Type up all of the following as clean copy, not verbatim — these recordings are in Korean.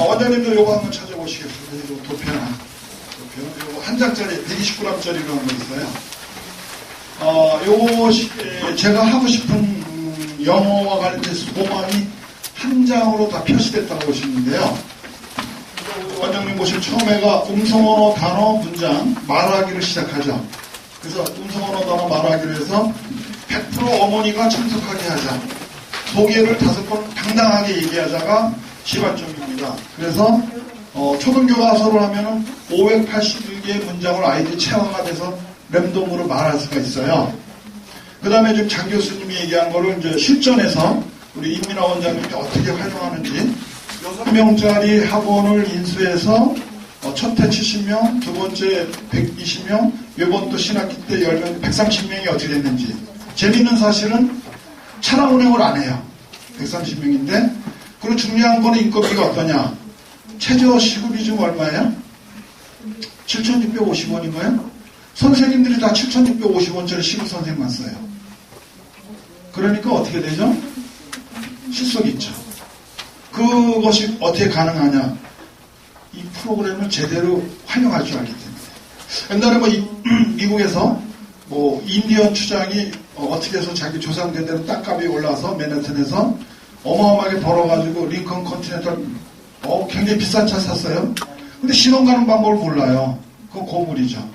원장님도 요거 한번 찾아보시겠습니다. 이 도표 요거 한 장짜리 129g짜리로 한 거 있어요. 요거 제가 하고 싶은 영어와 관련돼서 소망이 한 장으로 다 표시됐다고 보시는데요. 원장님 보시면 처음에가 음성언어 단어 문장 말하기를 시작하죠. 그래서 음성언어 단어 말하기로 해서 100% 어머니가 참석하게 하자. 소개를 5번 당당하게 얘기하자가 시발점입니다. 그래서 초등교과서를 하면은 581개의 문장을 아이들이 체화돼서 랜덤으로 말할 수가 있어요. 그 다음에 지금 장 교수님이 얘기한 거를 이제 실전에서 우리 임민아 원장님이 어떻게 활용하는지 6명짜리 학원을 인수해서 첫 해 70명, 두 번째 120명, 이번 또 신학기 때 10명, 130명이 어떻게 됐는지. 재밌는 사실은 차량 운행을 안 해요. 130명인데. 그리고 중요한 거는 인건비가 어떠냐. 최저 시급이 지금 얼마예요? 7,650원인 거예요? 선생님들이 다 7,650원짜리 시급 선생님만 써요. 그러니까 어떻게 되죠? 실속이 있죠. 그것이 어떻게 가능하냐. 이 프로그램을 제대로 활용할 줄 알기 때문에. 옛날에 미국에서 인디언 추장이 어떻게 해서 자기 조상된 대로 땅값이 올라서 맨해튼에서 어마어마하게 벌어가지고 링컨 컨티넨탈 굉장히 비싼 차 샀어요. 근데 신혼 가는 방법을 몰라요. 그건 고물이죠.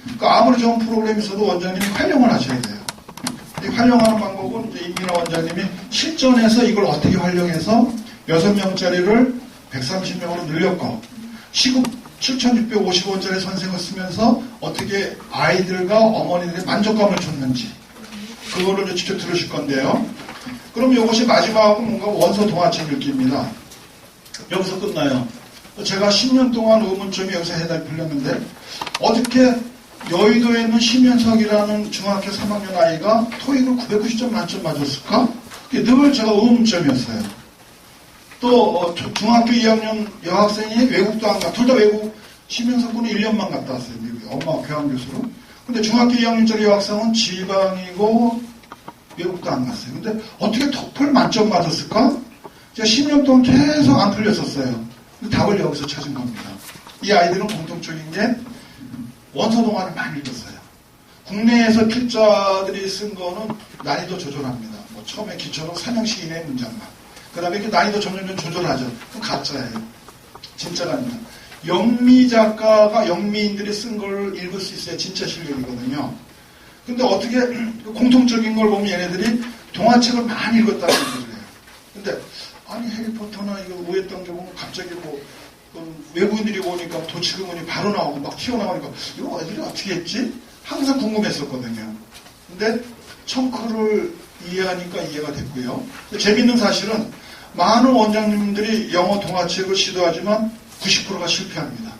그러니까 아무리 좋은 프로그램이 있어도 원장님이 활용을 하셔야 돼요. 이 활용하는 방법은 이제 임민아 원장님이 실전에서 이걸 어떻게 활용해서 6명짜리를 130명으로 늘렸고 시급 7,650원짜리 선생을 쓰면서 어떻게 아이들과 어머니들의 만족감을 줬는지 그거를 이제 직접 들으실 건데요. 그럼 이것이 마지막은 뭔가 원서 동화책 읽기입니다. 여기서 끝나요. 제가 10년 동안 의문점이 여기서 해답이 풀렸는데 어떻게 여의도에 있는 심연석이라는 중학교 3학년 아이가 토익을 990점 만점 맞았을까? 그게 늘 제가 의문점이었어요. 또 중학교 2학년 여학생이 외국도 안 가. 둘 다 외국 심연석 군이 1년만 갔다 왔어요. 미국에. 엄마가 교환교수로. 근데 중학교 2학년짜리 여학생은 지방이고 외국도 안 갔어요. 근데 어떻게 토플 만점 맞았을까? 제가 10년 동안 계속 안 풀렸었어요. 근데 답을 여기서 찾은 겁니다. 이 아이들은 공통적인 게 원서동화를 많이 읽었어요. 국내에서 필자들이 쓴 거는 난이도 조절합니다. 처음에 기초는 3형식 이내의 문장만. 그 다음에 이렇게 난이도 점점 조절하죠. 그럼 가짜예요. 진짜가 아닙니다. 영미 작가가 영미인들이 쓴 걸 읽을 수 있어야 진짜 실력이거든요. 근데 어떻게 공통적인 걸 보면 얘네들이 동화책을 많이 읽었다는 얘기를 해요. 근데 아니 해리포터나 이거 우회던 경우는 갑자기 외국인들이 보니까 도치그문이 바로 나오고 막 튀어나오니까 이거 애들이 어떻게 했지? 항상 궁금했었거든요. 근데 청크를 이해하니까 이해가 됐고요. 재밌는 사실은 많은 원장님들이 영어 동화책을 시도하지만 90%가 실패합니다.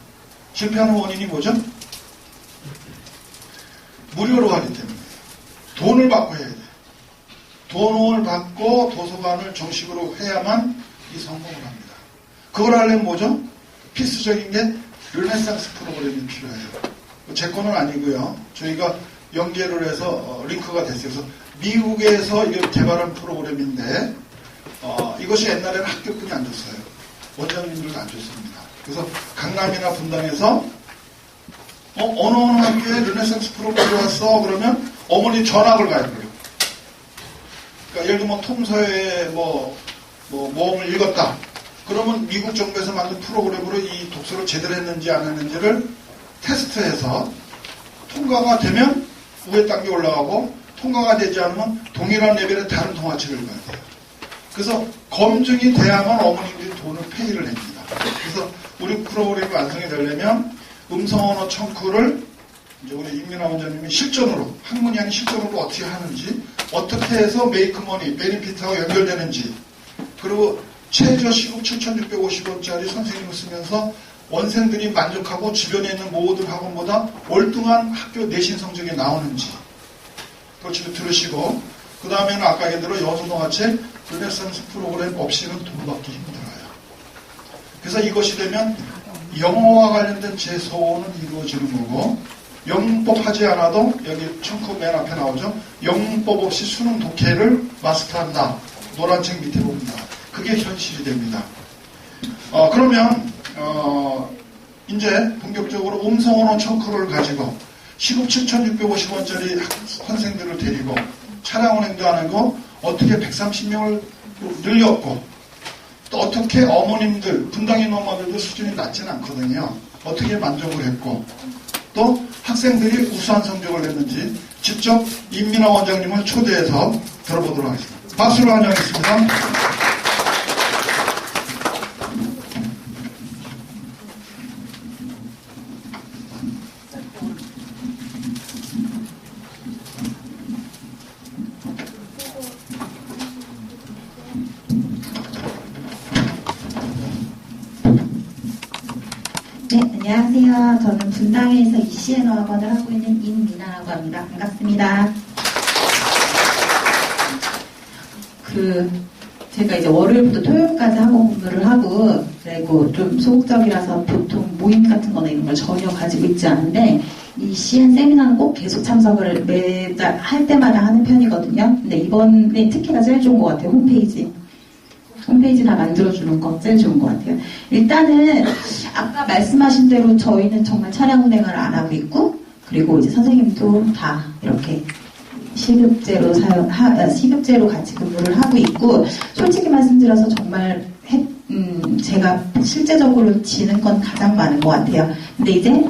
실패하는 원인이 뭐죠? 무료로 하기 때문에. 돈을 받고 해야 돼. 돈을 받고 도서관을 정식으로 해야만 이 성공을 합니다. 그걸 하려면 뭐죠? 필수적인 게 르네상스 프로그램이 필요해요. 제 거는 아니고요. 저희가 연계를 해서 링크가 됐어요. 그래서 미국에서 이게 개발한 프로그램인데 이것이 옛날에는 학교뿐이 안 줬어요. 원장님들도 안 줬습니다. 그래서 강남이나 분당에서 어느 학교에 르네상스 프로그램이 왔어 그러면 어머니 전학을 가야 돼요. 그러니까 예를 들면 통서에 모험을 읽었다. 그러면 미국 정부에서 만든 프로그램으로 이 독서를 제대로 했는지 안 했는지를 테스트해서 통과가 되면 우회 단계 올라가고 통과가 되지 않으면 동일한 레벨의 다른 동화책을 읽어야 돼요. 그래서 검증이 돼야만 어머님들이 돈을 페이를 냅니다. 그래서 우리 프로그램이 완성이 되려면 음성언어 청구를 이제 우리 임민아 원장님이 실전으로 학문이 아닌 실전으로 어떻게 하는지 어떻게 해서 메이크머니, 베니피트하고 연결되는지 그리고 최저 시급 7,650원짜리 선생님을 쓰면서 원생들이 만족하고 주변에 있는 모든 학원보다 월등한 학교 내신 성적이 나오는지 그걸 들으시고 그 다음에는 아까 얘기대로 여소동화책 르네상스 프로그램 없이는 돈 받기 힘들어요. 그래서 이것이 되면 영어와 관련된 제 소원은 이루어지는 거고 영문법 하지 않아도 여기 청크 맨 앞에 나오죠. 영문법 없이 수능 독해를 마스터한다. 노란 책 밑에 봅니다. 그게 현실이 됩니다. 그러면 이제 본격적으로 음성언어 청크를 가지고 시급 7,650원짜리 학생들을 데리고 차량 운행도 안 하고 어떻게 130명을 늘렸고 또 어떻게 어머님들, 분당인 엄마들도 수준이 낮지는 않거든요. 어떻게 만족을 했고 또 학생들이 우수한 성적을 냈는지 직접 임민아 원장님을 초대해서 들어보도록 하겠습니다. 박수로 환영하겠습니다. 네, 안녕하세요. 저는 분당에서 ECN 학원을 하고 있는 임민아라고 합니다. 반갑습니다. 제가 이제 월요일부터 토요일까지 학원 공부를 하고, 그리고 좀 소극적이라서 보통 모임 같은 거나 이런 걸 전혀 가지고 있지 않은데, ECN 세미나는 꼭 계속 참석을 매달 할 때마다 하는 편이거든요. 근데 이번에 특히나 제일 좋은 것 같아요. 홈페이지 다 만들어주는 거 제일 좋은 것 같아요. 일단은 아까 말씀하신 대로 저희는 정말 차량 운행을 안 하고 있고, 그리고 이제 선생님도 다 이렇게 시급제로 같이 근무를 하고 있고, 솔직히 말씀드려서 정말 제가 실제적으로 지는 건 가장 많은 것 같아요. 근데 이제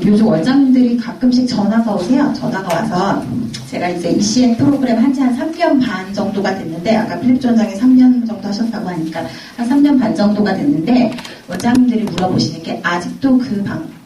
요즘 원장님들이 가끔씩 전화가 오세요. 전화가 와서 제가 이제 ECN 프로그램 한지 한 3년 반 정도가 됐는데, 아까 필립 원장이 3년 정도 하셨다고 하니까 한 3년 반 정도가 됐는데, 원장님들이 물어보시는 게 아직도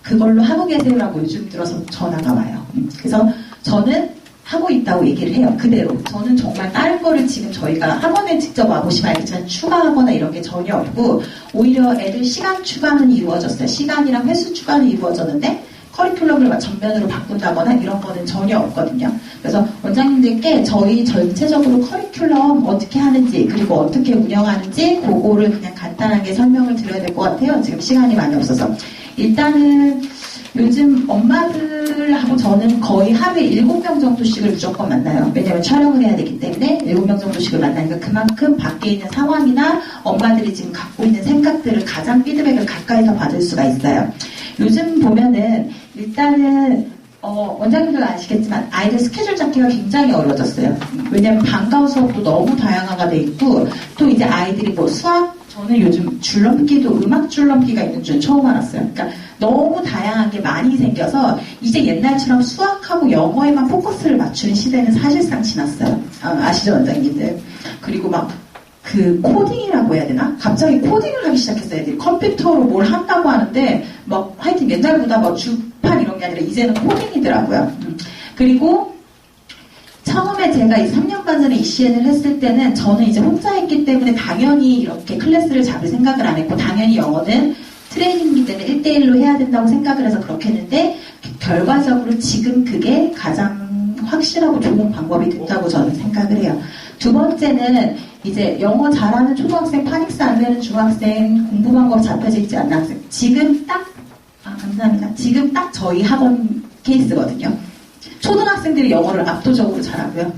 그걸로 하고 계세요라고 요즘 들어서 전화가 와요. 그래서 저는 하고 있다고 얘기를 해요. 그대로. 저는 정말 다른 거를 지금 저희가 학원에 직접 와보시면 알겠지만 추가하거나 이런 게 전혀 없고, 오히려 애들 시간 추가는 이루어졌어요. 시간이랑 횟수 추가는 이루어졌는데 커리큘럼을 전면으로 바꾼다거나 이런 거는 전혀 없거든요. 그래서 원장님들께 저희 전체적으로 커리큘럼 어떻게 하는지, 그리고 어떻게 운영하는지 그거를 그냥 간단하게 설명을 드려야 될 것 같아요. 지금 시간이 많이 없어서. 일단은 요즘 엄마들하고 저는 거의 하루에 7명 정도씩을 무조건 만나요. 왜냐면 촬영을 해야 되기 때문에 7명 정도씩을 만나니까 그만큼 밖에 있는 상황이나 엄마들이 지금 갖고 있는 생각들을 가장 피드백을 가까이서 받을 수가 있어요. 요즘 보면은 일단은 원장님들 아시겠지만 아이들 스케줄 잡기가 굉장히 어려워졌어요. 왜냐면 방과후 수업도 너무 다양화가 돼 있고, 또 이제 아이들이 뭐 수학, 저는 요즘 줄넘기도 음악 줄넘기가 있는 줄 처음 알았어요. 그러니까 너무 다양한 게 많이 생겨서 이제 옛날처럼 수학하고 영어에만 포커스를 맞추는 시대는 사실상 지났어요. 아시죠, 원장님들? 그리고 막 코딩이라고 해야 되나? 갑자기 코딩을 하기 시작했어요. 애들이 컴퓨터로 뭘 한다고 하는데 막 하여튼 옛날보다 뭐 주판 이런 게 아니라 이제는 코딩이더라고요. 그리고 처음에 제가 이 3년간 전에 ECN을 했을 때는 저는 이제 혼자 했기 때문에 당연히 이렇게 클래스를 잡을 생각을 안 했고, 당연히 영어는 트레이닝이기 때문에 1대1로 해야 된다고 생각을 해서 그렇게 했는데, 결과적으로 지금 그게 가장 확실하고 좋은 방법이 됐다고 저는 생각을 해요. 두 번째는 이제 영어 잘하는 초등학생, 파닉스 안 되는 중학생, 공부 방법 잡혀져 있지 않는 학생. 지금 딱 저희 학원 케이스거든요. 초등학생들이 영어를 압도적으로 잘하고요.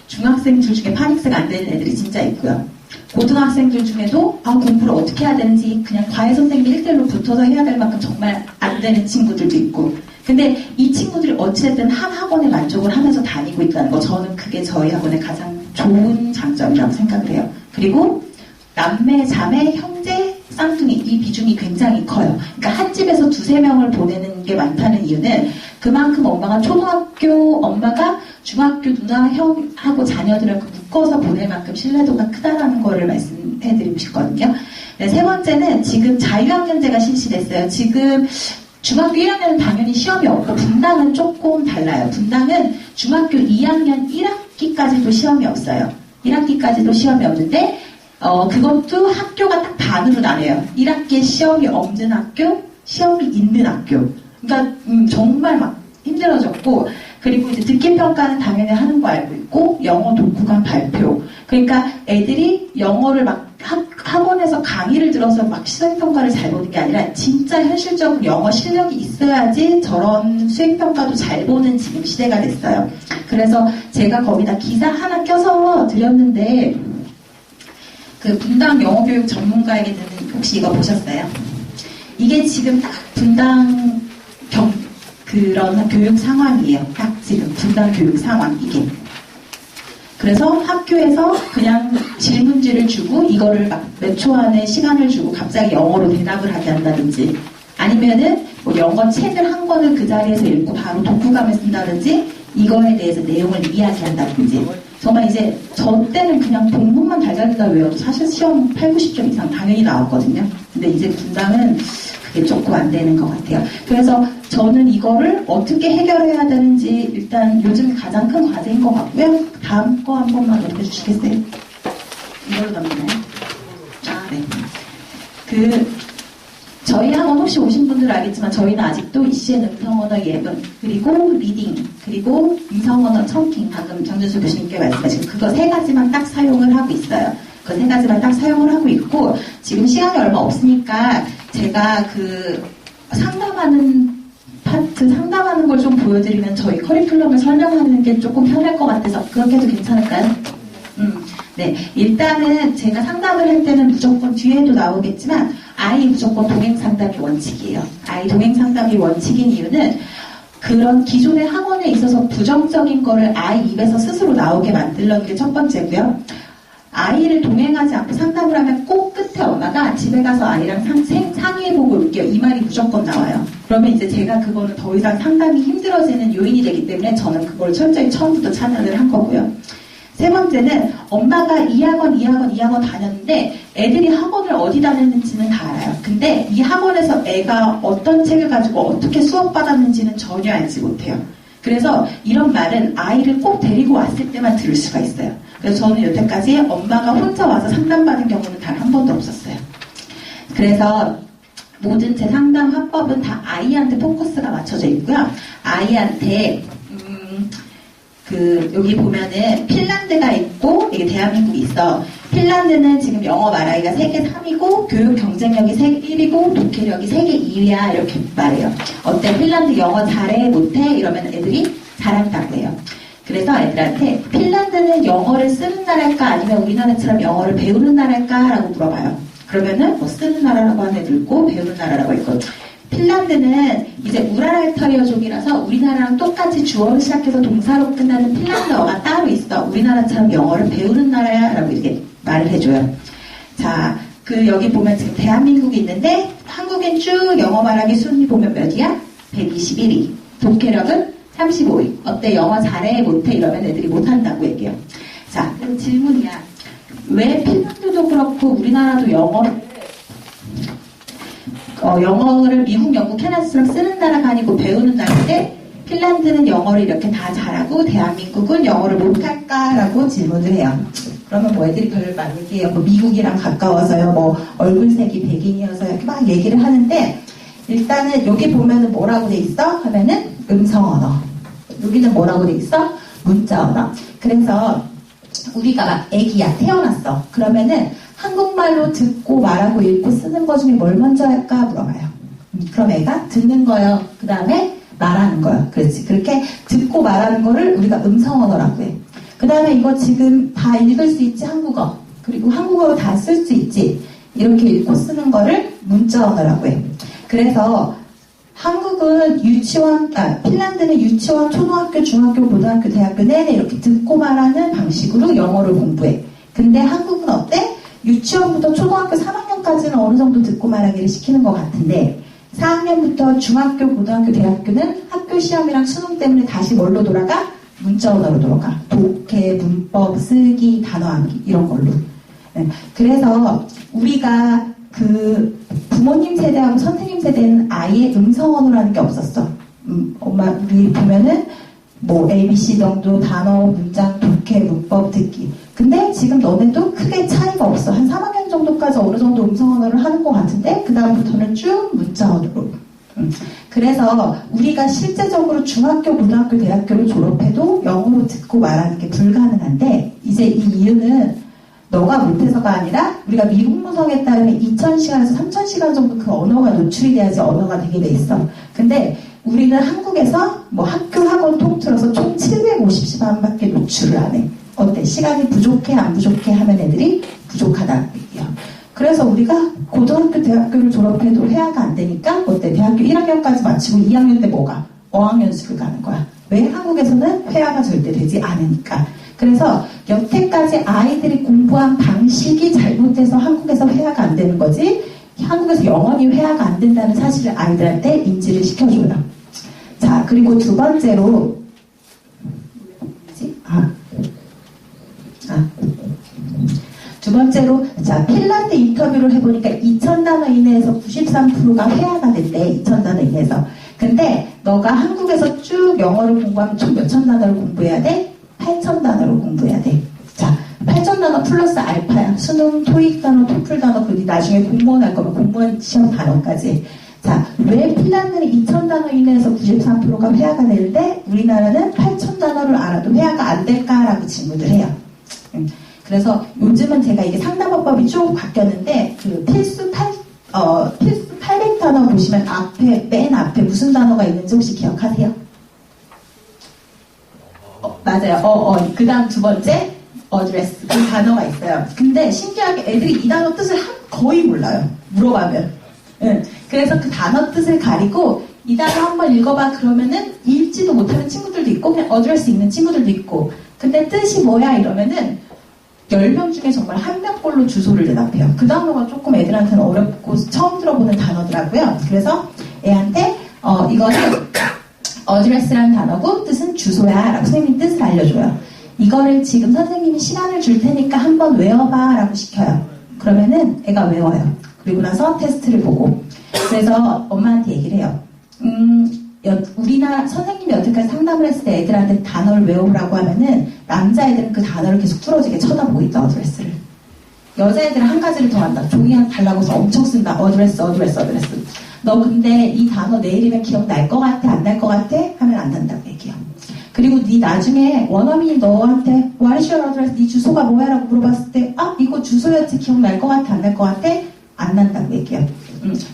중학생들 중에 파닉스가 안 되는 애들이 진짜 있고요. 고등학생들 중에도 공부를 어떻게 해야 되는지 그냥 과외 선생님이 1대1로 붙어서 해야 될 만큼 정말 안 되는 친구들도 있고. 근데 이 친구들이 어찌됐든 한 학원에 만족을 하면서 다니고 있다는 거, 저는 그게 저희 학원의 가장 좋은 장점이라고 생각을 해요. 그리고 남매, 자매, 형제, 쌍둥이 이 비중이 굉장히 커요. 그러니까 한 집에서 2-3명을 보내는 게 많다는 이유는 그만큼 엄마가 초등학교, 엄마가 중학교 누나, 형하고 자녀들을 묶어서 보낼 만큼 신뢰도가 크다라는 거를 말씀해드리고 싶거든요. 네, 세 번째는 지금 자유학년제가 실시됐어요. 지금 중학교 1학년은 당연히 시험이 없고, 분당은 조금 달라요. 분당은 중학교 2학년 1학기까지도 시험이 없어요. 1학기까지도 시험이 없는데 그것도 학교가 딱 반으로 나뉘어요. 1학기에 시험이 없는 학교, 시험이 있는 학교. 그러니까 정말 막 힘들어졌고, 그리고 이제 듣기 평가는 당연히 하는 거 알고 있고, 영어 독후감 발표. 그러니까 애들이 영어를 막 학원에서 강의를 들어서 막 수행평가를 잘 보는 게 아니라 진짜 현실적으로 영어 실력이 있어야지 저런 수행평가도 잘 보는 지금 시대가 됐어요. 그래서 제가 거기다 기사 하나 껴서 드렸는데, 그 분당 영어교육 전문가에게는 혹시 이거 보셨어요? 이게 지금 딱 분당 그런 교육 상황이에요. 딱 지금 분당 교육 상황 이게. 그래서 학교에서 그냥 질문지를 주고 이거를 막 몇 초 안에 시간을 주고 갑자기 영어로 대답을 하게 한다든지 아니면은 뭐 영어 책을 한 권을 그 자리에서 읽고 바로 독후감을 쓴다든지 이거에 대해서 내용을 이야기한다든지 정말 이제 저 때는 그냥 본문만 달달달 외워도 사실 시험 8, 90점 이상 당연히 나왔거든요. 근데 이제 분당은 그게 조금 안 되는 것 같아요. 그래서 저는 이거를 어떻게 해결해야 되는지 일단 요즘 가장 큰 과제인 것 같고요. 다음 거 한 번만 넘겨주시겠어요? 이걸로 넘기나요? 아, 네. 저희 학원 혹시 오신 분들 알겠지만 저희는 아직도 ECN 음성언어 예문 그리고 리딩 그리고 음성언어 청킹 방금 정준수 교수님께 말씀하신 그거 세 가지만 딱 사용을 하고 있어요. 그 세 가지만 딱 사용을 하고 있고 지금 시간이 얼마 없으니까 제가 그 상담하는 파트 상담하는 걸 좀 보여드리면 저희 커리큘럼을 설명하는 게 조금 편할 것 같아서 그렇게 해도 괜찮을까요? 네, 일단은 제가 상담을 할 때는 무조건 뒤에도 나오겠지만 아이 무조건 동행 상담이 원칙이에요. 아이 동행 상담이 원칙인 이유는 그런 기존의 학원에 있어서 부정적인 거를 아이 입에서 스스로 나오게 만들려는 게 첫 번째고요. 아이를 동행하지 않고 상담을 하면 꼭 끝에 엄마가 집에 가서 아이랑 상의해보고 올게요. 이 말이 무조건 나와요. 그러면 이제 제가 그거는 더 이상 상담이 힘들어지는 요인이 되기 때문에 저는 그걸 철저히 처음부터 차단을 한 거고요. 세 번째는 엄마가 이 학원 다녔는데 애들이 학원을 어디 다녔는지는 다 알아요. 근데 이 학원에서 애가 어떤 책을 가지고 어떻게 수업 받았는지는 전혀 알지 못해요. 그래서 이런 말은 아이를 꼭 데리고 왔을 때만 들을 수가 있어요. 그래서 저는 여태까지 엄마가 혼자 와서 상담받은 경우는 단 한 번도 없었어요. 그래서 모든 제 상담 화법은 다 아이한테 포커스가 맞춰져 있고요. 아이한테 여기 보면은 핀란드가 있고 이게 대한민국이 있어. 핀란드는 지금 영어 말하기가 세계 3위고 교육 경쟁력이 세계 1위고 독해력이 세계 2위야 이렇게 말해요. 어때? 핀란드 영어 잘해? 못해? 이러면 애들이 잘한다고 해요. 그래서 애들한테 핀란드는 영어를 쓰는 나라일까 아니면 우리나라처럼 영어를 배우는 나라일까? 라고 물어봐요. 그러면은 뭐 쓰는 나라라고 하는 애들 있고 배우는 나라라고 있고 핀란드는 이제 우라랄터리어족이라서 우리나라랑 똑같이 주어로 시작해서 동사로 끝나는 핀란드어가 따로 있어. 우리나라처럼 영어를 배우는 나라야 라고 이렇게 말을 해줘요. 자, 여기 보면 지금 대한민국이 있는데 한국인 쭉 영어 말하기 순위 보면 몇이야? 121위. 독해력은 35위. 어때? 영어 잘해? 못해? 이러면 애들이 못한다고 얘기해요. 자, 그럼 질문이야. 왜 핀란드도 그렇고 우리나라도 영어를 미국, 영국, 캐나다처럼 쓰는 나라가 아니고 배우는 나라인데 핀란드는 영어를 이렇게 다 잘하고 대한민국은 영어를 못할까라고 질문을 해요. 그러면 뭐 애들이 별말 얘기해요. 뭐 미국이랑 가까워서요. 뭐 얼굴색이 백인이어서요. 이렇게 막 얘기를 하는데 일단은 여기 보면은 뭐라고 돼 있어? 하면은 음성언어. 여기는 뭐라고 돼 있어? 문자언어. 그래서 우리가 막 애기야 태어났어. 그러면은 한국말로 듣고 말하고 읽고 쓰는 거 중에 뭘 먼저 할까 물어봐요. 그럼 애가 듣는 거요. 그 다음에 말하는 거요. 그렇지. 그렇게 듣고 말하는 거를 우리가 음성언어라고 해. 그 다음에 이거 지금 다 읽을 수 있지 한국어. 그리고 한국어로 다 쓸 수 있지. 이렇게 읽고 쓰는 거를 문자언어라고 해. 그래서 한국은 핀란드는 유치원, 초등학교, 중학교, 고등학교, 대학교 내내 이렇게 듣고 말하는 방식으로 영어를 공부해. 근데 한국은 어때? 유치원부터 초등학교 3학년까지는 어느 정도 듣고 말하기를 시키는 것 같은데 4학년부터 중학교, 고등학교, 대학교는 학교 시험이랑 수능 때문에 다시 뭘로 돌아가? 문자언어로 돌아가. 독해, 문법, 쓰기, 단어 암기 이런 걸로. 네. 그래서 우리가 부모님 세대하고 선생님 세대는 아예 음성언어라는 게 없었어. 엄마 우리 보면은 뭐 ABC 정도 단어, 문장, 독해, 문법, 듣기. 근데 지금 너네도 크게 차이가 없어. 한 3학년 정도까지 어느 정도 음성언어를 하는 것 같은데 그 다음부터는 쭉 문자언어로. 그래서 우리가 실제적으로 중학교, 고등학교, 대학교를 졸업해도 영어로 듣고 말하는 게 불가능한데 이제 이 이유는 너가 못해서가 아니라 우리가 미국 문성에 따르면 2000시간에서 3000시간 정도 그 언어가 노출이 돼야지 언어가 되게 돼 있어. 근데 우리는 한국에서 뭐 학교 학원 통틀어서 총 750시간밖에 노출을 안 해. 어때? 시간이 부족해 안 부족해 하면 애들이 부족하다는 얘기예요. 그래서 우리가 고등학교, 대학교를 졸업해도 회화가 안 되니까 어때? 대학교 1학년까지 마치고 2학년 때 뭐가? 어학연수를 가는 거야. 왜? 한국에서는 회화가 절대 되지 않으니까. 그래서 여태까지 아이들이 공부한 방식이 잘못돼서 한국에서 회화가 안 되는 거지, 한국에서 영원히 회화가 안 된다는 사실을 아이들한테 인지를 시켜줘요. 자, 그리고 두 번째로, 두 번째로, 자, 핀란드 인터뷰를 해보니까 2,000단어 이내에서 93%가 회화가 된대, 2,000단어 이내에서. 근데 너가 한국에서 쭉 영어를 공부하면 총 몇천 단어를 공부해야 돼? 8,000단어를 공부해야 돼. 자, 8,000단어 플러스 알파야. 수능, 토익 단어, 토플 단어, 그리고 나중에 공무원 할 거면 공무원 시험 단어까지. 자, 왜 핀란드는 2,000단어 이내에서 93%가 회화가 되는데 우리나라는 8,000단어를 알아도 회화가 안 될까라고 질문을 해요. 그래서 요즘은 제가 이게 상담어법이 쭉 바뀌었는데 그 필수 800단어 보시면 맨 앞에 무슨 단어가 있는지 혹시 기억하세요? 맞아요. 그 다음 두 번째 어드레스 그 단어가 있어요. 근데 신기하게 애들이 이 단어 뜻을 거의 몰라요. 물어봐면. 그래서 그 단어 뜻을 가리고 이 단어 한번 읽어봐 그러면은 읽지도 못하는 친구들도 있고 그냥 어드레스 읽는 친구들도 있고 근데 뜻이 뭐야 이러면은 10명 중에 정말 한 명꼴로 주소를 대답해요. 그 단어가 조금 애들한테는 어렵고 처음 들어보는 단어더라고요. 그래서 애한테 이거는 어드레스라는 단어고 뜻은 주소야 라고 선생님이 뜻을 알려줘요. 이거를 지금 선생님이 시간을 줄 테니까 한번 외워봐 라고 시켜요. 그러면은 애가 외워요. 그리고 나서 테스트를 보고 그래서 엄마한테 얘기를 해요. 우리나라 선생님이 여태까지 상담을 했을 때 애들한테 단어를 외우라고 하면은 남자애들은 그 단어를 계속 뚫어지게 쳐다보고 있다. 어드레스를. 여자애들은 한 가지를 더 한다. 종이 하나 달라고 해서 엄청 쓴다. 어드레스. 너 근데 이 단어 내일이면 기억날 것 같아? 안 날 것 같아? 하면 안 난다고 얘기해요. 그리고 네 나중에 원어민이 너한테 What is your address? 네 주소가 뭐야? 라고 물어봤을 때 이거 주소였지 기억날 것 같아? 안 날 것 같아? 안 난다고 얘기해요.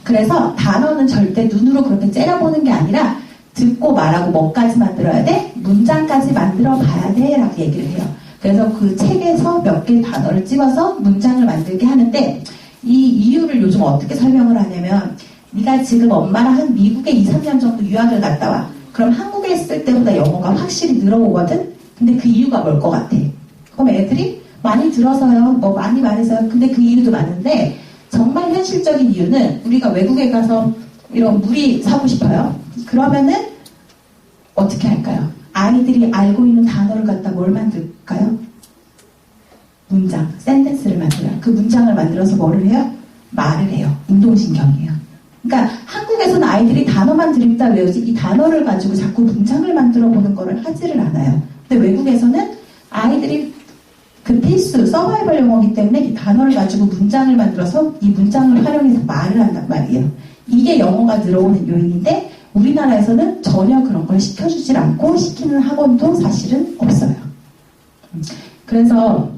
그래서 단어는 절대 눈으로 그렇게 째려보는 게 아니라 듣고 말하고 뭐까지 만들어야 돼? 문장까지 만들어 봐야 돼 라고 얘기를 해요. 그래서 그 책에서 몇 개의 단어를 찍어서 문장을 만들게 하는데 이 이유를 요즘 어떻게 설명을 하냐면 네가 지금 엄마랑 한 미국에 2, 3년 정도 유학을 갔다 와. 그럼 한국에 있을 때보다 영어가 확실히 늘어오거든? 근데 그 이유가 뭘 것 같아? 그럼 애들이 많이 들어서요. 많이 말해서요. 근데 그 이유도 많은데 정말 현실적인 이유는 우리가 외국에 가서 이런 물이 사고 싶어요. 그러면은 어떻게 할까요? 아이들이 알고 있는 단어를 갖다 뭘 만들까요? 문장, 센텐스를 만들어요. 그 문장을 만들어서 뭐를 해요? 말을 해요. 운동신경이에요. 그러니까 한국에서는 아이들이 단어만 들이다 외우지 이 단어를 가지고 자꾸 문장을 만들어 보는 거를 하지를 않아요. 근데 외국에서는 아이들이 그 필수 서바이벌 영어이기 때문에 이 단어를 가지고 문장을 만들어서 이 문장을 활용해서 말을 한단 말이에요. 이게 영어가 늘어오는 요인인데 우리나라에서는 전혀 그런 걸 시켜주질 않고 시키는 학원도 사실은 없어요. 그래서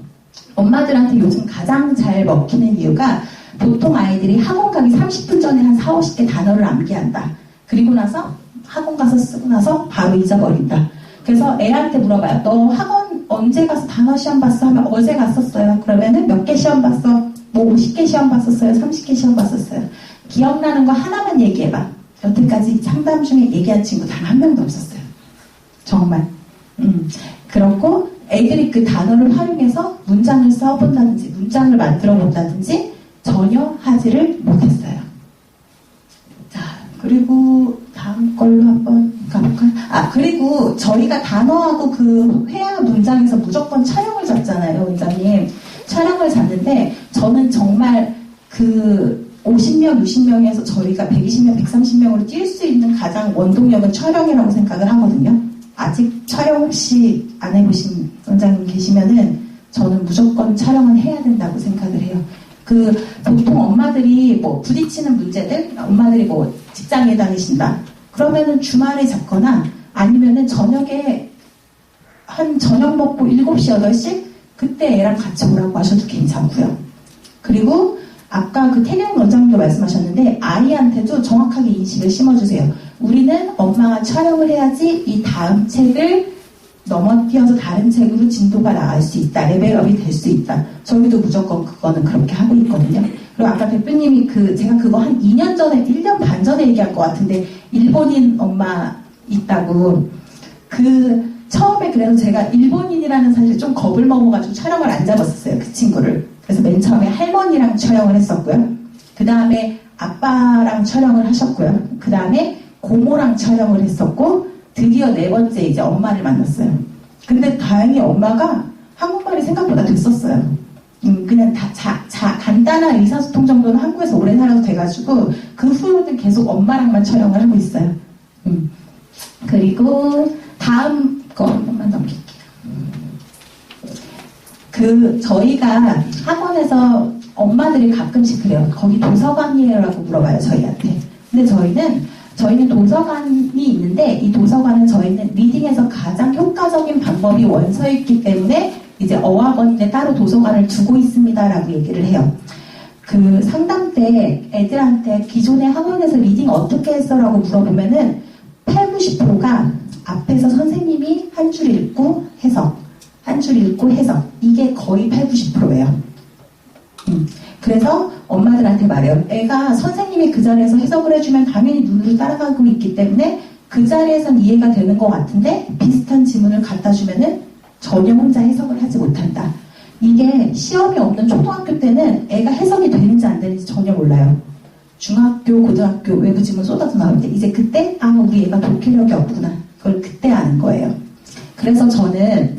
엄마들한테 요즘 가장 잘 먹히는 이유가 보통 아이들이 학원 가기 30분 전에 한 4, 50개 단어를 암기한다. 그리고 나서 학원 가서 쓰고 나서 바로 잊어버린다. 그래서 애한테 물어봐요. 너 학원 언제 가서 단어 시험 봤어? 하면 어제 갔었어요. 그러면은 몇 개 시험 봤어? 50개 시험 봤었어요? 30개 시험 봤었어요? 기억나는 거 하나만 얘기해봐. 여태까지 상담 중에 얘기한 친구 단 한 명도 없었어요. 정말. 그렇고 애들이 그 단어를 활용해서 문장을 써본다든지 문장을 만들어 본다든지 전혀 하지를 못했어요. 자, 그리고 다음 걸로 한번 가볼까요? 그리고 저희가 단어하고 그 회화 문장에서 무조건 촬영을 잡잖아요, 원장님. 촬영을 잡는데 저는 정말 그 50명, 60명에서 저희가 120명, 130명으로 뛸 수 있는 가장 원동력은 촬영이라고 생각을 하거든요. 아직 촬영 혹시 안 해보신 원장님 계시면은 저는 무조건 촬영은 해야 된다고 생각을 해요. 보통 엄마들이 부딪히는 문제들, 엄마들이 직장에 다니신다. 그러면은 주말에 잡거나 아니면은 저녁에 한 저녁 먹고 7시, 8시? 그때 애랑 같이 오라고 하셔도 괜찮고요. 그리고 아까 태경 원장님도 말씀하셨는데 아이한테도 정확하게 인식을 심어주세요. 우리는 엄마가 촬영을 해야지 이 다음 책을 넘어뛰어서 다른 책으로 진도가 나갈 수 있다. 레벨업이 될 수 있다. 저희도 무조건 그거는 그렇게 하고 있거든요. 그리고 아까 대표님이 제가 그거 한 2년 전에, 1년 반 전에 얘기할 것 같은데, 일본인 엄마 있다고. 처음에 그래서 제가 일본인이라는 사실 좀 겁을 먹어가지고 촬영을 안 잡았었어요. 그 친구를. 그래서 맨 처음에 할머니랑 촬영을 했었고요. 그 다음에 아빠랑 촬영을 하셨고요. 그 다음에 고모랑 촬영을 했었고, 드디어 4번째 이제 엄마를 만났어요. 근데 다행히 엄마가 한국말이 생각보다 됐었어요. 그냥 간단한 의사소통 정도는 한국에서 오래 살아도 돼가지고, 그 후로는 계속 엄마랑만 촬영을 하고 있어요. 그리고 다음 거 한 번만 넘길게요. 저희가 학원에서 엄마들이 가끔씩 그래요. 거기 도서관이에요라고 물어봐요, 저희한테. 근데 저희는 도서관이 있는데, 이 도서관은 저희는 리딩에서 가장 효과적인 방법이 원서에 있기 때문에 이제 어학원인데 따로 도서관을 두고 있습니다라고 얘기를 해요. 상담 때 애들한테 기존의 학원에서 리딩 어떻게 했어라고 물어보면은 80~90%가 앞에서 선생님이 한 줄 읽고 해석, 한 줄 읽고 해석. 이게 거의 80~90%예요. 그래서 엄마들한테 말해요. 애가 선생님이 그 자리에서 해석을 해주면 당연히 눈으로 따라가고 있기 때문에 그 자리에선 이해가 되는 것 같은데 비슷한 지문을 갖다 주면은 전혀 혼자 해석을 하지 못한다. 이게 시험이 없는 초등학교 때는 애가 해석이 되는지 안 되는지 전혀 몰라요. 중학교, 고등학교 외부 지문 쏟아져 나올 때 이제 그때 우리 애가 독해력이 없구나. 그걸 그때 아는 거예요. 그래서 저는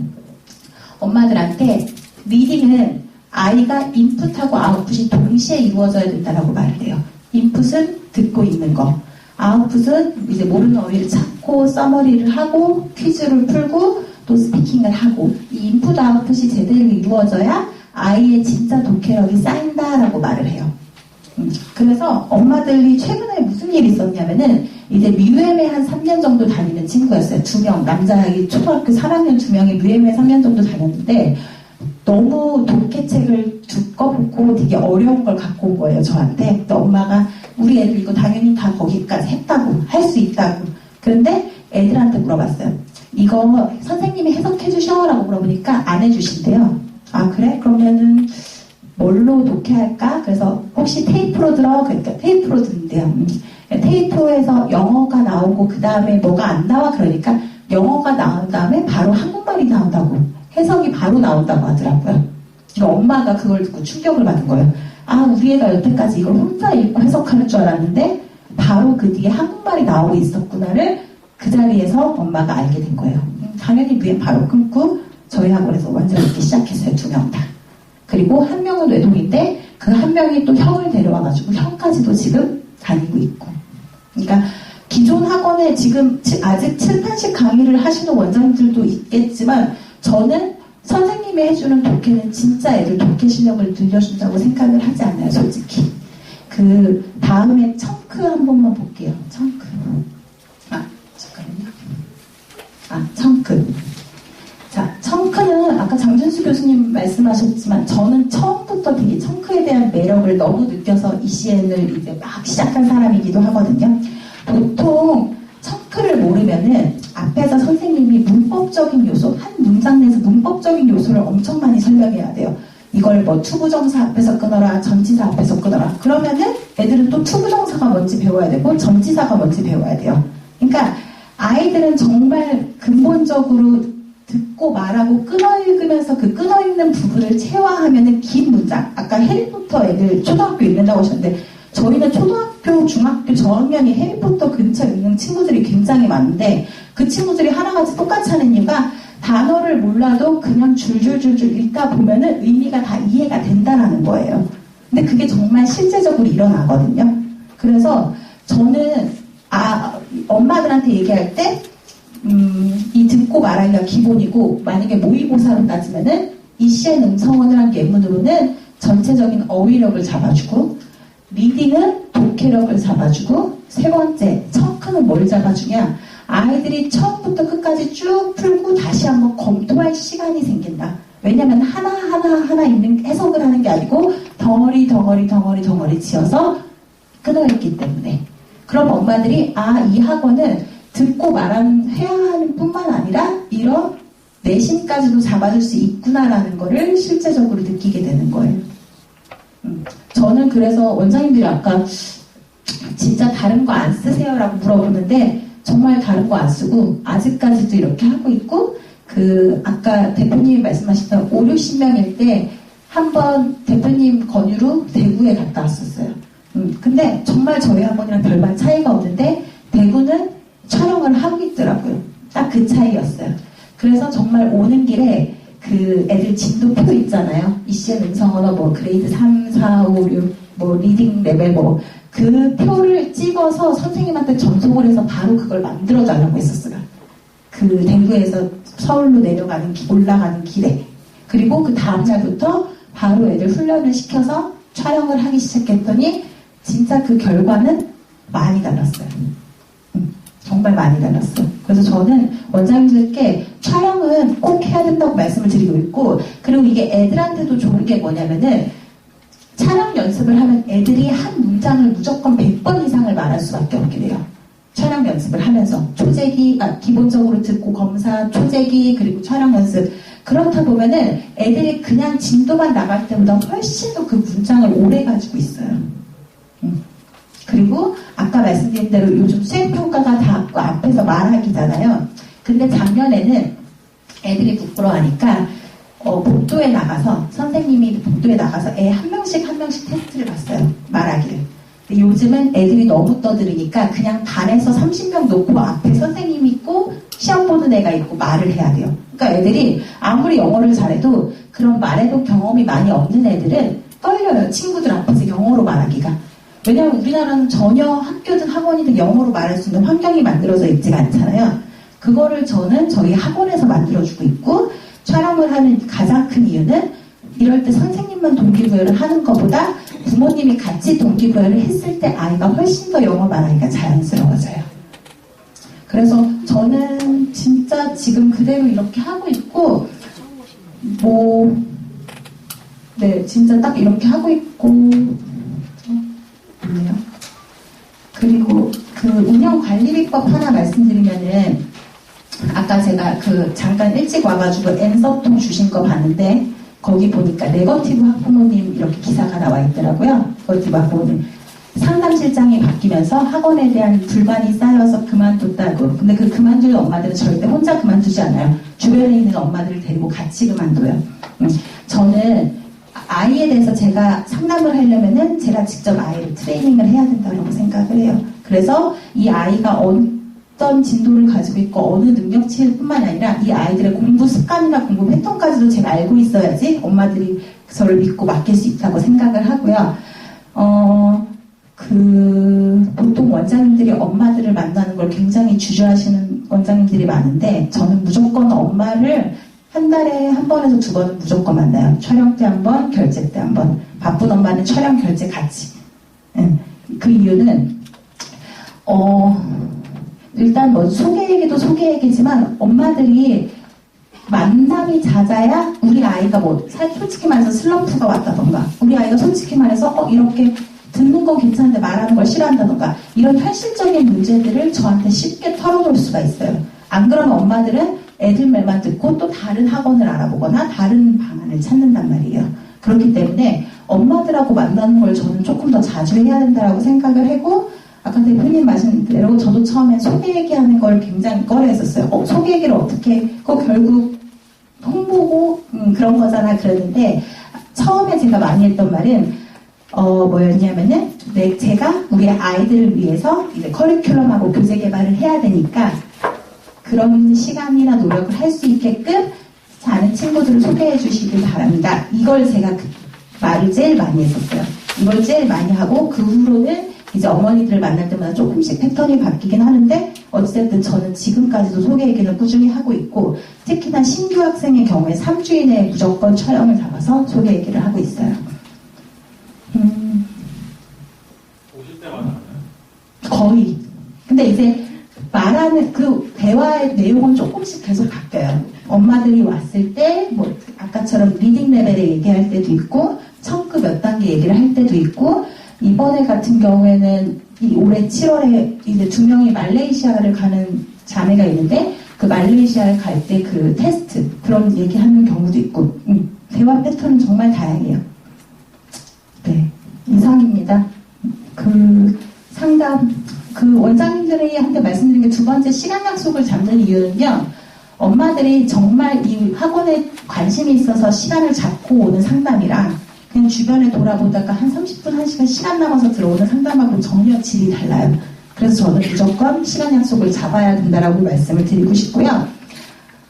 엄마들한테 리딩은 아이가 인풋하고 아웃풋이 동시에 이루어져야 된다고 말을 해요. 인풋은 듣고 있는 거. 아웃풋은 이제 모르는 어휘를 찾고 서머리를 하고 퀴즈를 풀고 또 스피킹을 하고 이 인풋 아웃풋이 제대로 이루어져야 아이의 진짜 독해력이 쌓인다라고 말을 해요. 그래서 엄마들이 최근에 무슨 일이 있었냐면은 이제 뮤엠에 한 3년 정도 다니는 친구였어요. 2명, 남자아이 초등학교 3학년 2명이 뮤엠에 3년 정도 다녔는데 너무 독해책을 두껍고 되게 어려운 걸 갖고 온 거예요, 저한테. 또 엄마가 우리 애들 이거 당연히 다 거기까지 했다고, 할 수 있다고. 그런데 애들한테 물어봤어요. 이거 선생님이 해석해 주셔라고 물어보니까 안 해주신대요. 아 그래? 그러면은 뭘로 독해할까? 그래서 혹시 테이프로 들어? 그러니까 테이프로 듣는데요. 테이프에서 영어가 나오고 그 다음에 뭐가 안 나와? 그러니까 영어가 나온 다음에 바로 한국말이 나온다고. 해석이 바로 나온다고 하더라고요. 그러니까 엄마가 그걸 듣고 충격을 받은 거예요. 우리 애가 여태까지 이걸 혼자 읽고 해석하는 줄 알았는데 바로 그 뒤에 한국말이 나오고 있었구나를 그 자리에서 엄마가 알게 된 거예요. 당연히 뮤엠 바로 끊고 저희 학원에서 완전 읽기 시작했어요. 2명 다. 그리고 한 명은 외동인데 그 한 명이 또 형을 데려와가지고 형까지도 지금 다니고 있고. 그러니까 기존 학원에 지금 아직 7~8씩 강의를 하시는 원장님들도 있겠지만 저는 선생님이 해주는 독해는 진짜 애들 독해 실력을 늘려준다고 생각을 하지 않아요, 솔직히. 다음에 청크 한 번만 볼게요. 청크. 잠깐만요. 청크. 자, 청크는 아까 장준수 교수님 말씀하셨지만 저는 처음부터 되게 청크에 대한 매력을 너무 느껴서 ECN을 이제 막 시작한 사람이기도 하거든요. 보통 청크를 모르면은 앞에서 선생님이 문법적인 요소, 한 문장 내에서 문법적인 요소를 엄청 많이 설명해야 돼요. 이걸 투부정사 앞에서 끊어라, 전치사 앞에서 끊어라. 그러면은 애들은 또 투부정사가 뭔지 배워야 되고 전치사가 뭔지 배워야 돼요. 그러니까 아이들은 정말 근본적으로 듣고 말하고 끊어읽으면서 그 끊어읽는 부분을 체화하면은 긴 문장. 아까 해리포터 애들 초등학교 읽는다고 하셨는데 저희는 초등학교, 중학교 저학년이 해리포터 근처에 있는 친구들이 굉장히 많은데 그 친구들이 하나같이 똑같이 하는 이유가 단어를 몰라도 그냥 줄줄줄줄 읽다 보면은 의미가 다 이해가 된다라는 거예요. 근데 그게 정말 실제적으로 일어나거든요. 그래서 저는 엄마들한테 얘기할 때 이 듣고 말하기가 기본이고 만약에 모의고사로 따지면은 ECN 음성원을 한 예문으로는 전체적인 어휘력을 잡아주고 리딩은 독해력을 잡아주고 세 번째 청크는 뭘 잡아주냐 아이들이 처음부터 끝까지 쭉 풀고 다시 한번 검토할 시간이 생긴다. 왜냐면 하나 있는 해석을 하는 게 아니고 덩어리 지어서 끊어있기 때문에. 그럼 엄마들이 이 학원은 듣고 말하는 회화하는 뿐만 아니라 이런 내신까지도 잡아줄 수 있구나라는 거를 실제적으로 느끼게 되는 거예요. 저는 그래서 원장님들이 아까 진짜 다른 거 안 쓰세요? 라고 물어보는데 정말 다른 거 안 쓰고 아직까지도 이렇게 하고 있고 아까 대표님이 말씀하셨던 5, 60명일 때 한번 대표님 권유로 대구에 갔다 왔었어요. 근데 정말 저희 학원이랑 별반 차이가 없는데 대구는 촬영을 하고 있더라고요. 딱 그 차이였어요. 그래서 정말 오는 길에 그 애들 진도표 있잖아요. ECM 음성 언어 뭐 그레이드 3, 4, 5, 6 뭐 리딩 레벨 뭐 그 표를 찍어서 선생님한테 전송을 해서 바로 그걸 만들어 달라고 했었어요. 그 대구에서 서울로 올라가는 길에. 그리고 그 다음날부터 바로 애들 훈련을 시켜서 촬영을 하기 시작했더니 진짜 그 결과는 많이 달랐어요. 정말 많이 달랐어요. 그래서 저는 원장님들께 촬영은 꼭 해야 된다고 말씀을 드리고 있고, 그리고 이게 애들한테도 좋은 게 뭐냐면은 촬영 연습을 하면 애들이 한 문장을 무조건 100번 이상을 말할 수밖에 없게 돼요. 촬영 연습을 하면서 기본적으로 듣고 검사, 초재기, 그리고 촬영 연습. 그렇다 보면은 애들이 그냥 진도만 나갈 때보다 훨씬 더 그 문장을 오래 가지고 있어요. 그리고 아까 말씀드린 대로 요즘 수행평가가 다 앞에서 말하기잖아요. 근데 작년에는 애들이 부끄러워하니까 복도에 나가서 선생님이 복도에 나가서 애 한 명씩 테스트를 봤어요. 말하기를. 근데 요즘은 애들이 너무 떠들으니까 그냥 반에서 30명 놓고 앞에 선생님이 있고 시험 보는 애가 있고 말을 해야 돼요. 그러니까 애들이 아무리 영어를 잘해도 그런 말해도 경험이 많이 없는 애들은 떨려요. 친구들 앞에서 영어로 말하기가. 왜냐하면 우리나라는 전혀 학교든 학원이든 영어로 말할 수 있는 환경이 만들어져 있지가 않잖아요. 그거를 저는 저희 학원에서 만들어주고 있고, 촬영을 하는 가장 큰 이유는 이럴 때 선생님만 동기부여를 하는 것보다 부모님이 같이 동기부여를 했을 때 아이가 훨씬 더 영어 말하기가 자연스러워져요. 그래서 저는 진짜 지금 그대로 이렇게 하고 있고, 진짜 딱 이렇게 하고 있고, 있네요. 그리고 그 운영관리비법 하나 말씀드리면은, 아까 제가 잠깐 일찍 와가지고 앤서통 주신 거 봤는데 거기 보니까 네거티브 학부모님 이렇게 기사가 나와 있더라고요. 네거티브 학부모님 상담실장이 바뀌면서 학원에 대한 불만이 쌓여서 그만뒀다고. 근데 그 그만둘 엄마들은 절대 혼자 그만두지 않아요. 주변에 있는 엄마들을 데리고 같이 그만둬요. 저는 아이에 대해서 제가 상담을 하려면은 제가 직접 아이를 트레이닝을 해야 된다고 생각을 해요. 그래서 이 아이가 어떤 진도를 가지고 있고 어느 능력치일 뿐만 아니라 이 아이들의 공부 습관이나 공부 패턴까지도 제가 알고 있어야지 엄마들이 저를 믿고 맡길 수 있다고 생각을 하고요. 보통 원장님들이 엄마들을 만나는 걸 굉장히 주저하시는 원장님들이 많은데 저는 무조건 엄마를 한 달에 한 번에서 두 번은 무조건 만나요. 촬영 때 한 번, 결제 때 한 번. 바쁜 엄마는 촬영, 결제 같이. 그 이유는 일단 소개 얘기도 소개 얘기지만 엄마들이 만남이 잦아야 우리 아이가 솔직히 말해서 슬럼프가 왔다던가 우리 아이가 솔직히 말해서 이렇게 듣는 건 괜찮은데 말하는 걸 싫어한다던가 이런 현실적인 문제들을 저한테 쉽게 털어놓을 수가 있어요. 안 그러면 엄마들은 애들 말만 듣고 또 다른 학원을 알아보거나 다른 방안을 찾는단 말이에요. 그렇기 때문에 엄마들하고 만나는 걸 저는 조금 더 자주 해야 된다고 생각을 하고 아까 대표님 말씀대로 저도 처음에 소개 얘기하는 걸 굉장히 꺼려했었어요. 소개 얘기를 어떻게 결국 홍보고 그런 거잖아 그랬는데 처음에 제가 많이 했던 말은 뭐였냐면은 제가 우리 아이들을 위해서 이제 커리큘럼하고 교재 개발을 해야 되니까 그런 시간이나 노력을 할 수 있게끔 아는 친구들을 소개해 주시길 바랍니다. 이걸 제가 말을 제일 많이 했었어요. 이걸 제일 많이 하고 그 후로는 이제 어머니들을 만날 때마다 조금씩 패턴이 바뀌긴 하는데 어쨌든 저는 지금까지도 소개 얘기는 꾸준히 하고 있고 특히나 신규 학생의 경우에 3주 이내에 무조건 촬영을 잡아서 소개 얘기를 하고 있어요. 오실 때 많아요? 거의. 근데 이제 말하는 그 대화의 내용은 조금씩 계속 바뀌어요. 엄마들이 왔을 때 아까처럼 리딩 레벨에 얘기할 때도 있고 청급 몇 단계 얘기를 할 때도 있고 이번에 같은 경우에는 올해 7월에 이제 2명이 말레이시아를 가는 자매가 있는데 그 말레이시아를 갈 때 그 테스트 그런 얘기하는 경우도 있고 대화 패턴은 정말 다양해요. 네, 이상입니다. 그 상담 그 원장님들이 한테 말씀드린 게 두 번째 시간 약속을 잡는 이유는요. 엄마들이 정말 이 학원에 관심이 있어서 시간을 잡고 오는 상담이랑 그냥 주변에 돌아보다가 한 30분, 1시간 시간 남아서 들어오는 상담하고 전혀 질이 달라요. 그래서 저는 무조건 시간 약속을 잡아야 된다라고 말씀을 드리고 싶고요.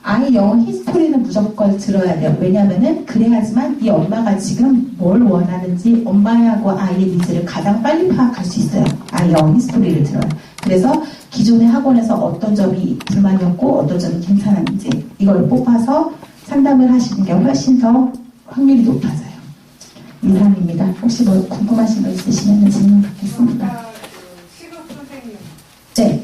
아이 영어 히스토리는 무조건 들어야 돼요. 왜냐면은 그래야지만 이 엄마가 지금 뭘 원하는지 엄마하고 아이의 니즈를 가장 빨리 파악할 수 있어요. 아이 영어 히스토리를 들어요. 그래서 기존의 학원에서 어떤 점이 불만이었고 어떤 점이 괜찮았는지 이걸 뽑아서 상담을 하시는 게 훨씬 더 확률이 높아져요. 이상입니다. 혹시 뭐 궁금하신 거 있으시면 질문 받겠습니다. 시급 선생님. 네.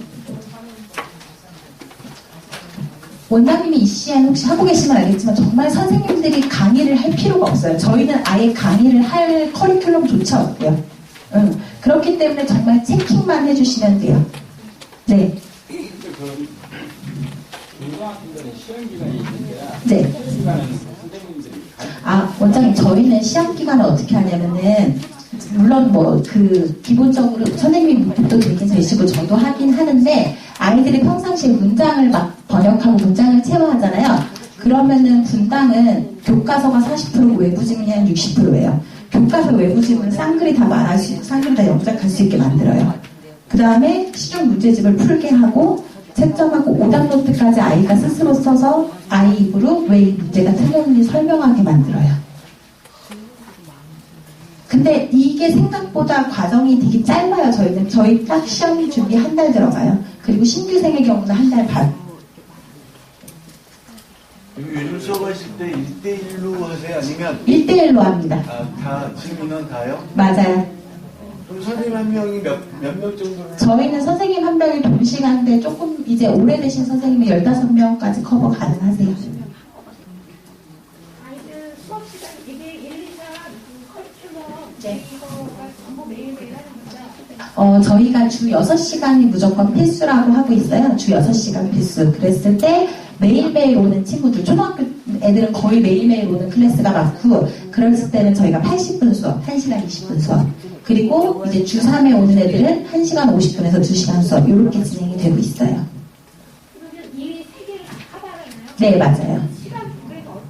원장님이 이 시간 혹시 하고 계시면 알겠지만 정말 선생님들이 강의를 할 필요가 없어요. 저희는 아예 강의를 할 커리큘럼조차 없고요. 그렇기 때문에 정말 체킹만 해주시면 돼요. 네. 중고등학생들은 시험 기간이 있는데 네. 시간은 선생님들이 아, 원장님, 저희는 시험 기간을 어떻게 하냐면은, 물론 뭐, 기본적으로 선생님이 목표도 되긴 되시고, 저도 하긴 하는데, 아이들이 평상시에 문장을 막 번역하고 문장을 채워하잖아요. 그러면은 분당은 교과서가 40%고 외부지문이 한 60%예요. 교과서 외부지문은 쌍글이 다 말할 수 있고, 쌍글이 다 영작할 수 있게 만들어요. 그 다음에 실용 문제집을 풀게 하고, 채점하고 오답노트까지 아이가 스스로 써서 아이 입으로 왜 이 문제가 틀렸는지 설명하게 만들어요. 근데 이게 생각보다 과정이 되게 짧아요. 저희 딱 시험 준비 한 달 들어가요. 그리고 신규생의 경우는 한 달 반. 요즘 수업하실 때 1대1로 하세요? 아니면 1대1로 합니다. 다 지금 인원 다요? 맞아요. 그럼 선생님 한 명이 몇 명 정도를? 저희는 선생님 한 명이 동시간대 조금 이제 오래되신 선생님이 15명까지 커버 가능하세요. 아이들 수업 시간 이게 1, 2장 커리큘럼 네. 이거가 전부 매일매일 하는 거죠? 저희가 주 6시간이 무조건 필수라고 하고 있어요. 주 6시간 필수. 그랬을 때 매일매일 오는 친구들, 초등학교 애들은 거의 매일매일 오는 클래스가 많고, 그랬을 때는 저희가 80분 수업, 1시간 20분 수업. 그리고 이제 주 3회 오는 애들은 1시간 50분에서 2시간 수업, 이렇게 진행이 되고 있어요. 그러면 이 세 개를 다 커버하나요? 네, 맞아요. 시간 분배가 어떤?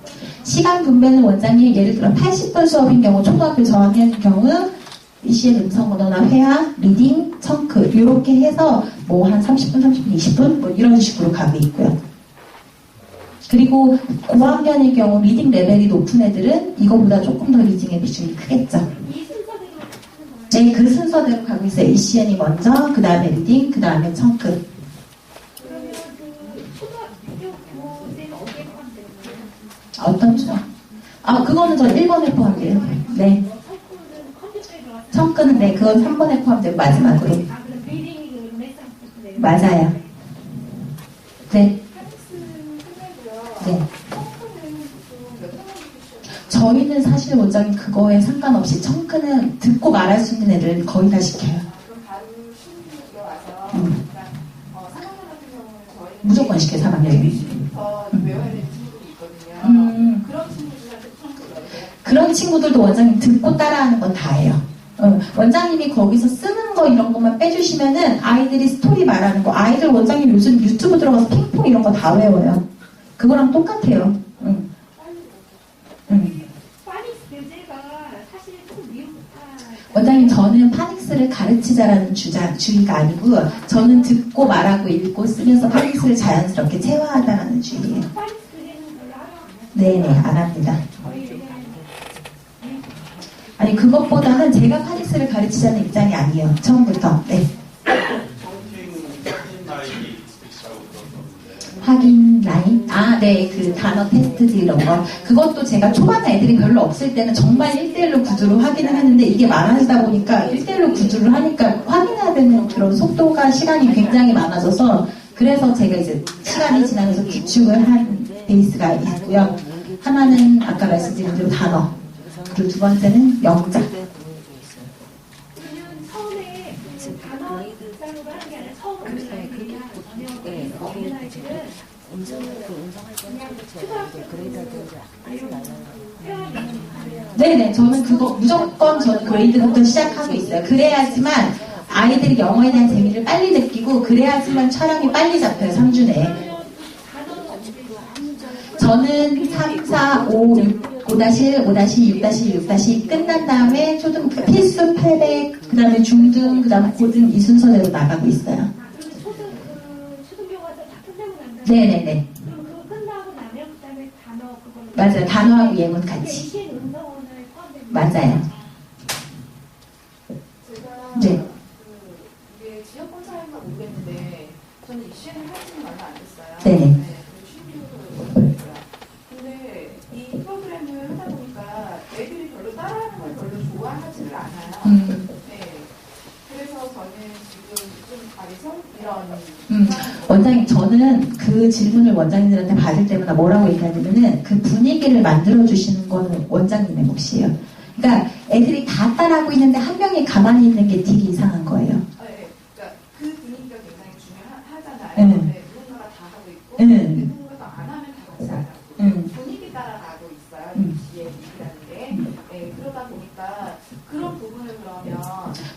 시간 분배는 원장님 예를 들어 80분 수업인 경우, 초등학교 저학년인 경우, ECN 음성 언어나 회화, 리딩, 청크, 이렇게 해서 뭐 한 30분, 30분, 20분, 뭐 이런 식으로 가고 있고요. 그리고 고학년일 경우 리딩 레벨이 높은 애들은 이거보다 조금 더 리딩의 비중이 크겠죠. 이 순서대로 하는 거예요? 네, 그 순서대로 가고 있어요. ECN이 먼저, 그 다음에 리딩, 그 다음에 청크. 그러면 초등학교 교재는 어디에 포함되는 거예요? 어떤 중? 그거는 저 1번에 포함돼요. 네. 청구는 컴퓨터에 들어가서 청크는 네, 그건 3번에 포함되고 마지막으로. 그럼 리딩이 그 르네상스 맞아요. 네. 네. 저희는 사실 원장님 그거에 상관없이 청크는 듣고 말할 수 있는 애들 거의 다 시켜요. 그럼 바로 신입이 들어와서 그러니까 3학년 같은 경우는 저희 무조건 시켜요, 3학년이. 더 외워야 되는 친구들이 있거든요. 그런 친구들한테 청소를 해요. 그런 친구들도 원장님 듣고 따라하는 건 다예요. 원장님이 거기서 쓰는 거 이런 것만 빼주시면은 아이들이 스토리 말하는 거, 아이들 원장님 요즘 유튜브 들어가서 핑퐁 이런 거 다 외워요. 그거랑 똑같아요. 파닉스 교재가 사실 조금 미흡한 원장님, 저는 파닉스를 가르치자라는 주의가 아니고, 저는 듣고 말하고 읽고 쓰면서 파닉스를 자연스럽게 체화하자라는 주의예요. 파닉스 교재는 별로 하라고 안 해요. 네네, 안 합니다. 저희 왜냐면 아니, 그것보다는 제가 파닉스를 가르치자는 입장이 아니에요. 처음부터. 네. 확인 라인? 네, 그 단어 테스트 이런 거. 그것도 제가 초반에 애들이 별로 없을 때는 정말 1대1로 구조로 확인을 했는데 이게 많아지다 보니까 1대1로 구조를 하니까 확인해야 되는 그런 속도가 시간이 굉장히 많아져서 그래서 제가 이제 시간이 지나면서 구축을 한 베이스가 있고요. 하나는 아까 말씀드린 대로 단어. 그리고 두 번째는 영작. 그러면 처음에 그 단어 쌀로가 하는 게 아니라 처음 오는 아이들이나 번역을 없는 아이들은 네네, 저는 그거 무조건 저는 그레이드부터 시작하고 있어요. 그래야지만 아이들이 영어에 대한 재미를 빨리 느끼고 그래야지만 촬영이 빨리 잡혀요, 3주 내에. 저는 3, 4, 5, 6, 5-1, 5-2, 6-1, 6-2 끝난 다음에 초등 필수 800, 그 다음에 중등, 그 다음에 고등 이 순서대로 나가고 있어요. 초등교과서 다 끝나고 난 다음에 네네네. 그럼 그거 끝나고 나면 그다음에 단어 그걸로 맞아요. 단어하고 예문 같이. 대신 응성원을 포함된 맞아요. 제가 네. 이게 지역 검사인가 모르겠는데 저는 이 시행을 한 지는 얼마 안 됐어요. 네네. 취미로 했어요. 근데 이 프로그램을 하다 보니까 애들이 별로 따라하는 걸 별로 좋아하지를 않아요. 네. 그래서 저는 지금 좀 가리성 이런 원장님, 저는 그 질문을 원장님들한테 받을 때마다 뭐라고 얘기하냐면은 그 분위기를 만들어주시는 거는 원장님의 몫이에요. 그러니까 애들이 다 따라하고 있는데 한 명이 가만히 있는 게 되게 이상한 거예요. 네. 그러니까 그 분위기가 굉장히 중요하잖아요. 네. 누군가가 다 하고 있고 누군가가 안 하면 다 같이 안 하고 분위기 따라가고 있어요. 유치의 분위기라는 게. 네. 그러다 보니까 그런 부분을 그러면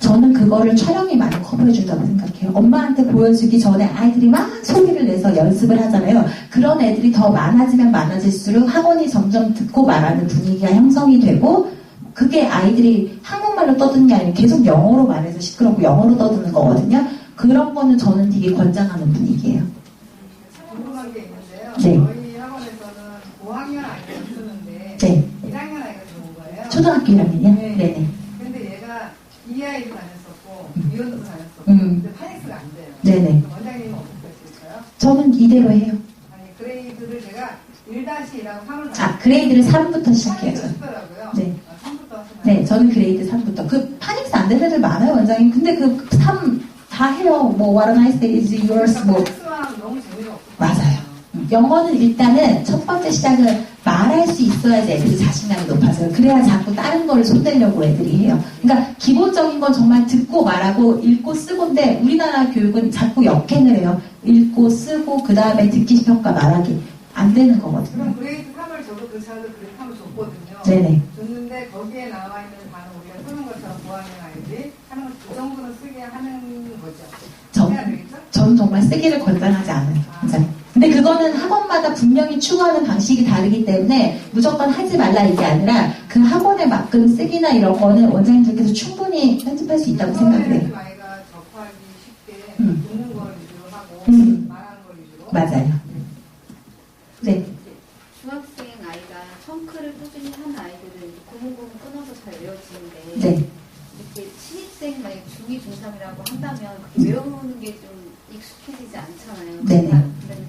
저는 그거를 촬영이 많이 커버해준다고 생각해요. 엄마한테 보여주기 전에 아이들이 막 소리를 내서 연습을 하잖아요. 그런 애들이 더 많아지면 많아질수록 학원이 점점 듣고 말하는 분위기가 형성이 되고 그게 아이들이 한국말로 떠드는 게 아니라 계속 영어로 말해서 시끄럽고 영어로 떠드는 거거든요. 그런 거는 저는 되게 권장하는 분위기예요. 궁금한 게 있는데요. 네. 저희 학원에서는 5학년 아이가 쓰는데 네. 1학년 아이가 들어온 거예요. 초등학교 1학년이요? 네. 네네. 근데 얘가 EI도 다녔었고 미연도 다녔었고 근데 파닉스가 안 돼요. 네네. 원장님은 어떻게 하실까요? 저는 이대로 해요. 아니 그레이드를 제가 1-2라고 3을 아, 그레이드를 3부터 시작해야죠. 쓰더라고요. 네. 3부터 하시나요? 네, 저는 그레이드 3부터. 그 파닉스 안 되는 애들 많아요, 원장님. 근데 그 3 다 해요. 뭐, what a nice day is yours, 뭐. 파닉스랑 너무 재미가 없고 맞아요. 영어는 일단은 첫 번째 시작은 말할 수 있어야지 애들이 자신감이 높아져요. 그래야 자꾸 다른 거를 손대려고 애들이 해요. 그러니까 기본적인 건 정말 듣고 말하고 읽고 쓰고인데 우리나라 교육은 자꾸 역행을 해요. 읽고 쓰고 그 다음에 듣기 평가 말하기. 안 되는 거거든요. 그럼 그레이드 3을 저도 그 차를 그레이드 3을 줬거든요. 네네. 줬는데 거기에 나와 있는 단어 우리가 쓰는 것처럼 5학년 아이들이 하는 것 그 정도는 쓰게 하는 거죠. 해야 되겠죠? 전 정말 쓰기를 권장하지 않아요. 원장님. 근데 그거는 학원마다 분명히 추구하는 방식이 다르기 때문에 무조건 하지 말라 이게 아니라 그 학원에 맞는 쓰기나 이런 거는 원장님들께서 충분히 편집할 수 있다고 생각해요. 좀 아이가 접하기 쉽게 듣는 걸 위주로 하고 말하는 걸 위주로. 맞아요. 네. 중학생 아이가 청크를 꾸준히 하는 아이들은 고문고문 끊어서 잘 외워지는데 네. 이렇게 신입생 만약 중2, 중3이라고 한다면 그렇게 외우는 게 좀 익숙해지지 않잖아요. 네네. 근데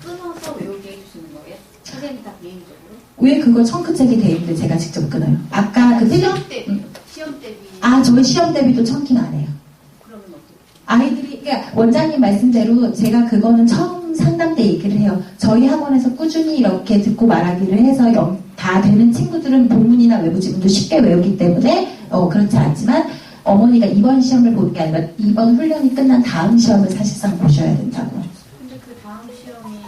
끊어서 외우게 해주시는 거예요? 선생님이 다 개인적으로? 왜 그거 청크책이 돼 있는데 제가 직접 끊어요? 아까 그 시험 대비, 시험 대비. 아, 저희 시험 대비도 청킹 안 해요. 그러면 어떻게? 아이들이, 그러니까 원장님 말씀대로 제가 그거는 처음 상담 때 얘기를 해요. 저희 학원에서 꾸준히 이렇게 듣고 말하기를 해서 다 되는 친구들은 본문이나 외부 지문도 쉽게 외우기 때문에 그렇지 않지만 어머니가 이번 시험을 보는 게 아니라 이번 훈련이 끝난 다음 시험을 사실상 보셔야 된다고. 근데 그 다음 시험이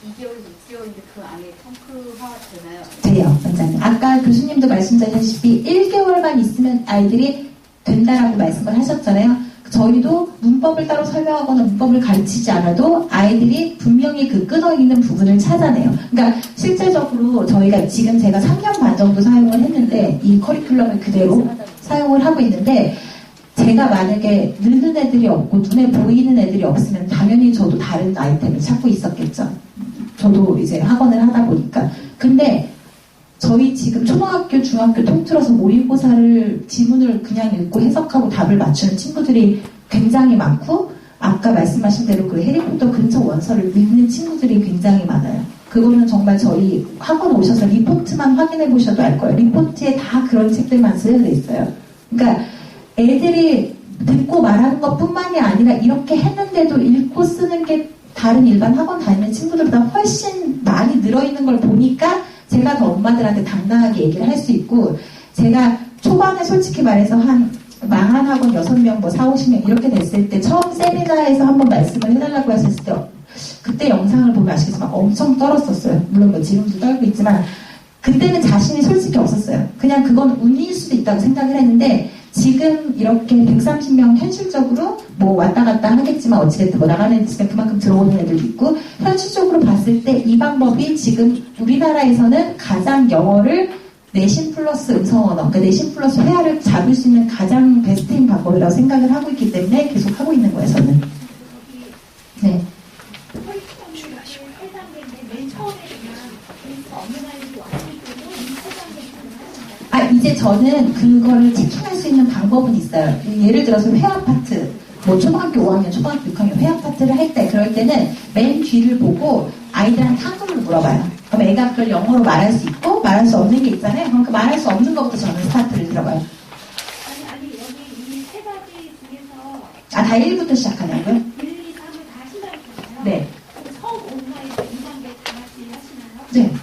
2개월, 6개월인데 그 안에 청크화 되나요? 돼요, 원장님. 아까 교수님도 말씀하셨다시피 1개월만 있으면 아이들이 된다라고 말씀을 하셨잖아요. 저희도 문법을 따로 설명하거나 문법을 가르치지 않아도 아이들이 분명히 그 끊어있는 부분을 찾아내요. 그러니까 실제적으로 저희가 지금 제가 3년 반 정도 사용을 했는데 이 커리큘럼을 그대로 사용을 하고 있는데 제가 만약에 늦는 애들이 없고 눈에 보이는 애들이 없으면 당연히 저도 다른 아이템을 찾고 있었겠죠. 저도 이제 학원을 하다 보니까. 근데 저희 지금 초등학교, 중학교 통틀어서 모의고사를 지문을 그냥 읽고 해석하고 답을 맞추는 친구들이 굉장히 많고 아까 말씀하신 대로 그 해리포터 근처 원서를 읽는 친구들이 굉장히 많아요. 그거는 정말 저희 학원 오셔서 리포트만 확인해 보셔도 알 거예요. 리포트에 다 그런 책들만 쓰여져 있어요. 그러니까 애들이 듣고 말하는 것뿐만이 아니라 이렇게 했는데도 읽고 쓰는 게 다른 일반 학원 다니는 친구들보다 훨씬 많이 늘어있는 걸 보니까 제가 더 엄마들한테 당당하게 얘기를 할 수 있고 제가 초반에 솔직히 말해서 한 망한 학원 6명, 뭐 4, 50명 이렇게 됐을 때 처음 세미나에서 한번 말씀을 해달라고 했을 때 그때 영상을 보면 아시겠지만 엄청 떨었었어요. 물론 뭐 지금도 떨고 있지만 그때는 자신이 솔직히 없었어요. 그냥 그건 운일 수도 있다고 생각을 했는데 지금 이렇게 130명 현실적으로 뭐 왔다 갔다 하겠지만 어찌됐든 뭐 나가는 집에 그만큼 들어오는 애들도 있고 현실적으로 봤을 때 이 방법이 지금 우리나라에서는 가장 영어를 내신 플러스 음성 언어, 그러니까 내신 플러스 회화를 잡을 수 있는 가장 베스트인 방법이라고 생각을 하고 있기 때문에 계속 하고 있는 거예요, 저는. 네. 이제 저는 그거를 체킹할 수 있는 방법은 있어요. 예를 들어서 회화 파트, 뭐 초등학교 5학년, 초등학교 6학년 회화 파트를 할 때, 그럴 때는 맨 뒤를 보고 아이들한테 한글로 물어봐요. 그럼 애가 그걸 영어로 말할 수 있고 말할 수 없는 게 있잖아요. 그럼 그 말할 수 없는 것부터 저는 스타트를 들어봐요. 아니 여기 이 세 가지 중에서 다 1부터 시작하냐고요? 1, 2, 3을 다 하신다고 했잖아요. 네. 그럼 처음 온라인에서 2단계 다 같이 하시나요? 네.